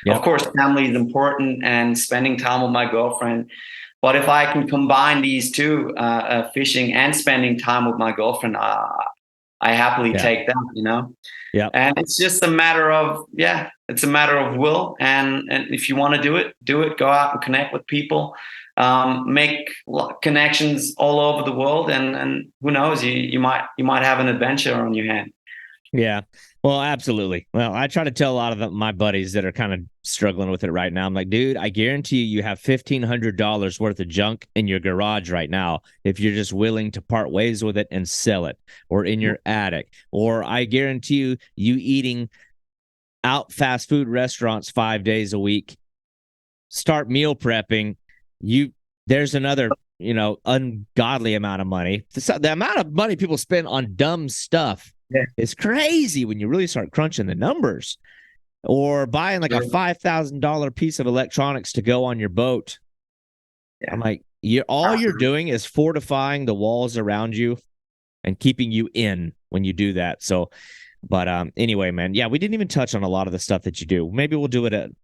Speaker 2: Of course, family is important and spending time with my girlfriend. But if I can combine these two, fishing and spending time with my girlfriend, I happily
Speaker 1: Yeah.
Speaker 2: take that, you know.
Speaker 1: Yeah.
Speaker 2: And it's just a matter of, it's a matter of will. And if you want to do it, do it. Go out and connect with people, make connections all over the world, and who knows, you might have an adventure on your hand.
Speaker 1: Yeah. Well, absolutely. Well, I try to tell a lot of my buddies that are kind of struggling with it right now. I'm like, dude, I guarantee you have $1,500 worth of junk in your garage right now if you're just willing to part ways with it and sell it, or in your attic. Or I guarantee you eating out fast food restaurants 5 days a week, start meal prepping, there's another, ungodly amount of money. The amount of money people spend on dumb stuff is crazy when you really start crunching the numbers. Or buying like a $5,000 piece of electronics to go on your boat. I'm like, all you're doing is fortifying the walls around you and keeping you in when you do that. So, but anyway, man, we didn't even touch on a lot of the stuff that you do. Maybe we'll do it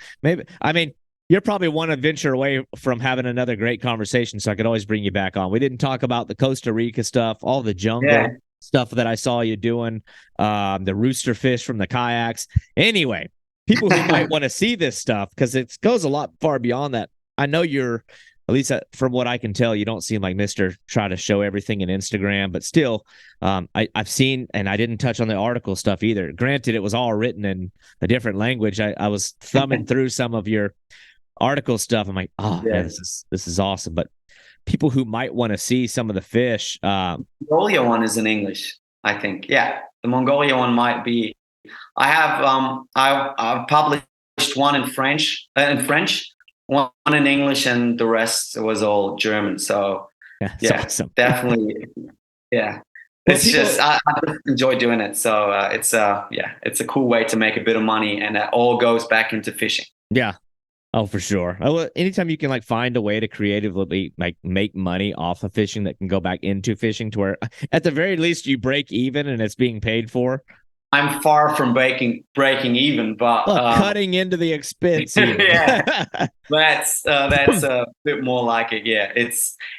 Speaker 1: you're probably one adventure away from having another great conversation, so I could always bring you back on. We didn't talk about the Costa Rica stuff, all the jungle stuff that I saw you doing, the rooster fish from the kayaks. Anyway, people who might want to see this stuff, because it goes a lot far beyond that. I know you're, at least from what I can tell, you don't seem like Mr. Try to show everything in Instagram, but still, I've seen, and I didn't touch on the article stuff either. Granted, it was all written in a different language. I was thumbing through some of your article stuff. I'm like, man, this is awesome. But people who might want to see some of the fish,
Speaker 2: Mongolia one is in English, I think. Yeah, the Mongolia one might be. I have I've published one in French, one in English, and the rest was all German. So
Speaker 1: awesome.
Speaker 2: Definitely, yeah. It's just I just enjoy doing it. So it's a cool way to make a bit of money, and it all goes back into fishing.
Speaker 1: Yeah. Oh, for sure. Anytime you can find a way to creatively make money off of fishing that can go back into fishing, to where at the very least you break even and it's being paid for.
Speaker 2: I'm far from breaking even, but
Speaker 1: cutting into the expense.
Speaker 2: that's a bit more like it. Yeah,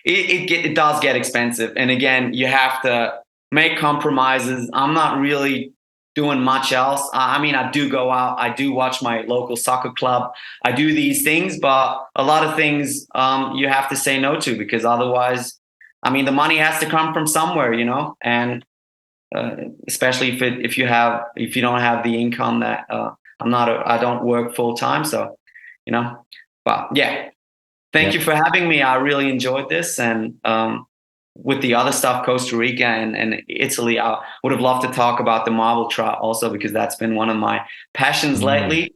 Speaker 2: it does get expensive, and again, you have to make compromises. I'm not really doing much else. I mean, I do go out, I do watch my local soccer club, I do these things, but a lot of things you have to say no to, because otherwise, I mean, the money has to come from somewhere, and especially if you don't have the income that I don't work full time, so but thank you for having me. I really enjoyed this, and with the other stuff, Costa Rica and Italy, I would have loved to talk about the marble trout also, because that's been one of my passions lately.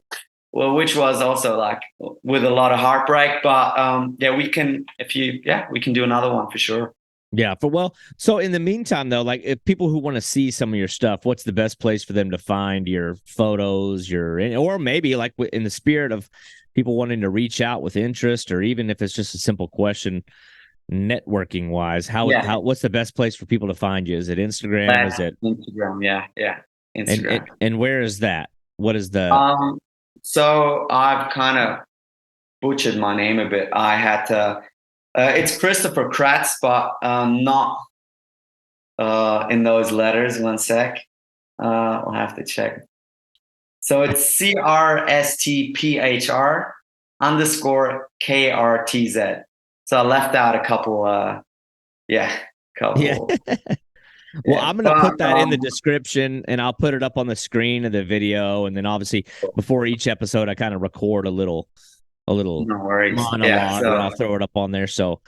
Speaker 2: Well, which was also with a lot of heartbreak, but we can do another one for sure.
Speaker 1: Yeah. So in the meantime, though, if people who want to see some of your stuff, what's the best place for them to find your photos, or maybe in the spirit of people wanting to reach out with interest, or even if it's just a simple question, networking wise, what's the best place for people to find you? Is it Instagram? Is it
Speaker 2: Instagram? Yeah. Instagram.
Speaker 1: And where is that? What is the?
Speaker 2: So I've kind of butchered my name a bit. I had to. It's Christopher Kratz, but not in those letters. One sec. I'll have to check. So it's CRSTPHR_KRTZ. So I left out a couple. Couple.
Speaker 1: Yeah. Well, I'm going to put that in the description, and I'll put it up on the screen of the video. And then obviously before each episode, I kind of record a little monologue, and I'll throw it up on there. So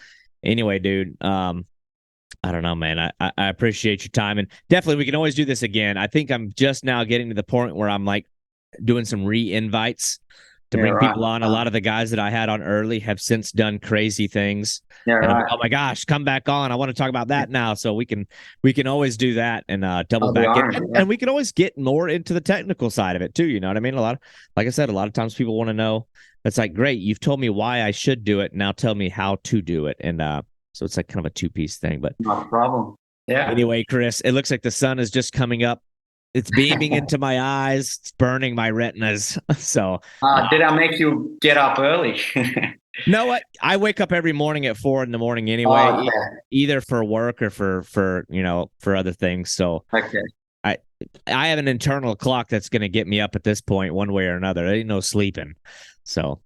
Speaker 1: anyway, dude, I don't know, man. I appreciate your time, and definitely we can always do this again. I think I'm just now getting to the point where I'm doing some re-invites to bring people on. A lot of the guys that I had on early have since done crazy things. Oh my gosh, come back on. I want to talk about that now. So we can always do that and double back. And we can always get more into the technical side of it too. You know what I mean? Like I said, a lot of times people want to know. It's great. You've told me why I should do it. Now tell me how to do it. And so it's kind of a two-piece thing, but
Speaker 2: no problem. Yeah.
Speaker 1: Anyway, Chris, it looks like the sun is just coming up. It's beaming into my eyes. It's burning my retinas. So
Speaker 2: did I make you get up early?
Speaker 1: No, I wake up every morning at 4 a.m. anyway, either for work or for other things. So
Speaker 2: okay.
Speaker 1: I have an internal clock that's going to get me up at this point, one way or another. There ain't no sleeping. So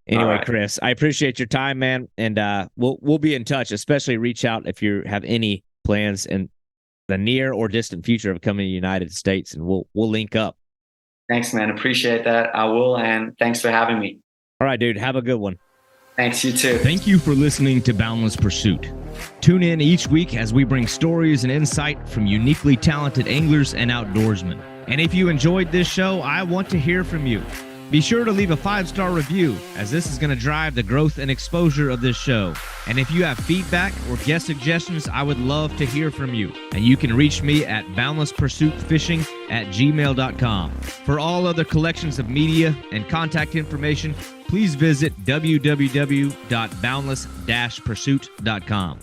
Speaker 1: anyway,
Speaker 2: right.
Speaker 1: Chris, I appreciate your time, man, and we'll be in touch. Especially reach out if you have any plans in the near or distant future of coming to the United States, and we'll link up.
Speaker 2: Thanks, man. Appreciate that. I will, and thanks for having me.
Speaker 1: All right, dude. Have a good one.
Speaker 2: Thanks, you too.
Speaker 1: Thank you for listening to Boundless Pursuit. Tune in each week as we bring stories and insight from uniquely talented anglers and outdoorsmen. And if you enjoyed this show, I want to hear from you. Be sure to leave a 5-star review, as this is going to drive the growth and exposure of this show. And if you have feedback or guest suggestions, I would love to hear from you. And you can reach me at boundlesspursuitfishing@gmail.com. For all other collections of media and contact information, please visit www.boundless-pursuit.com.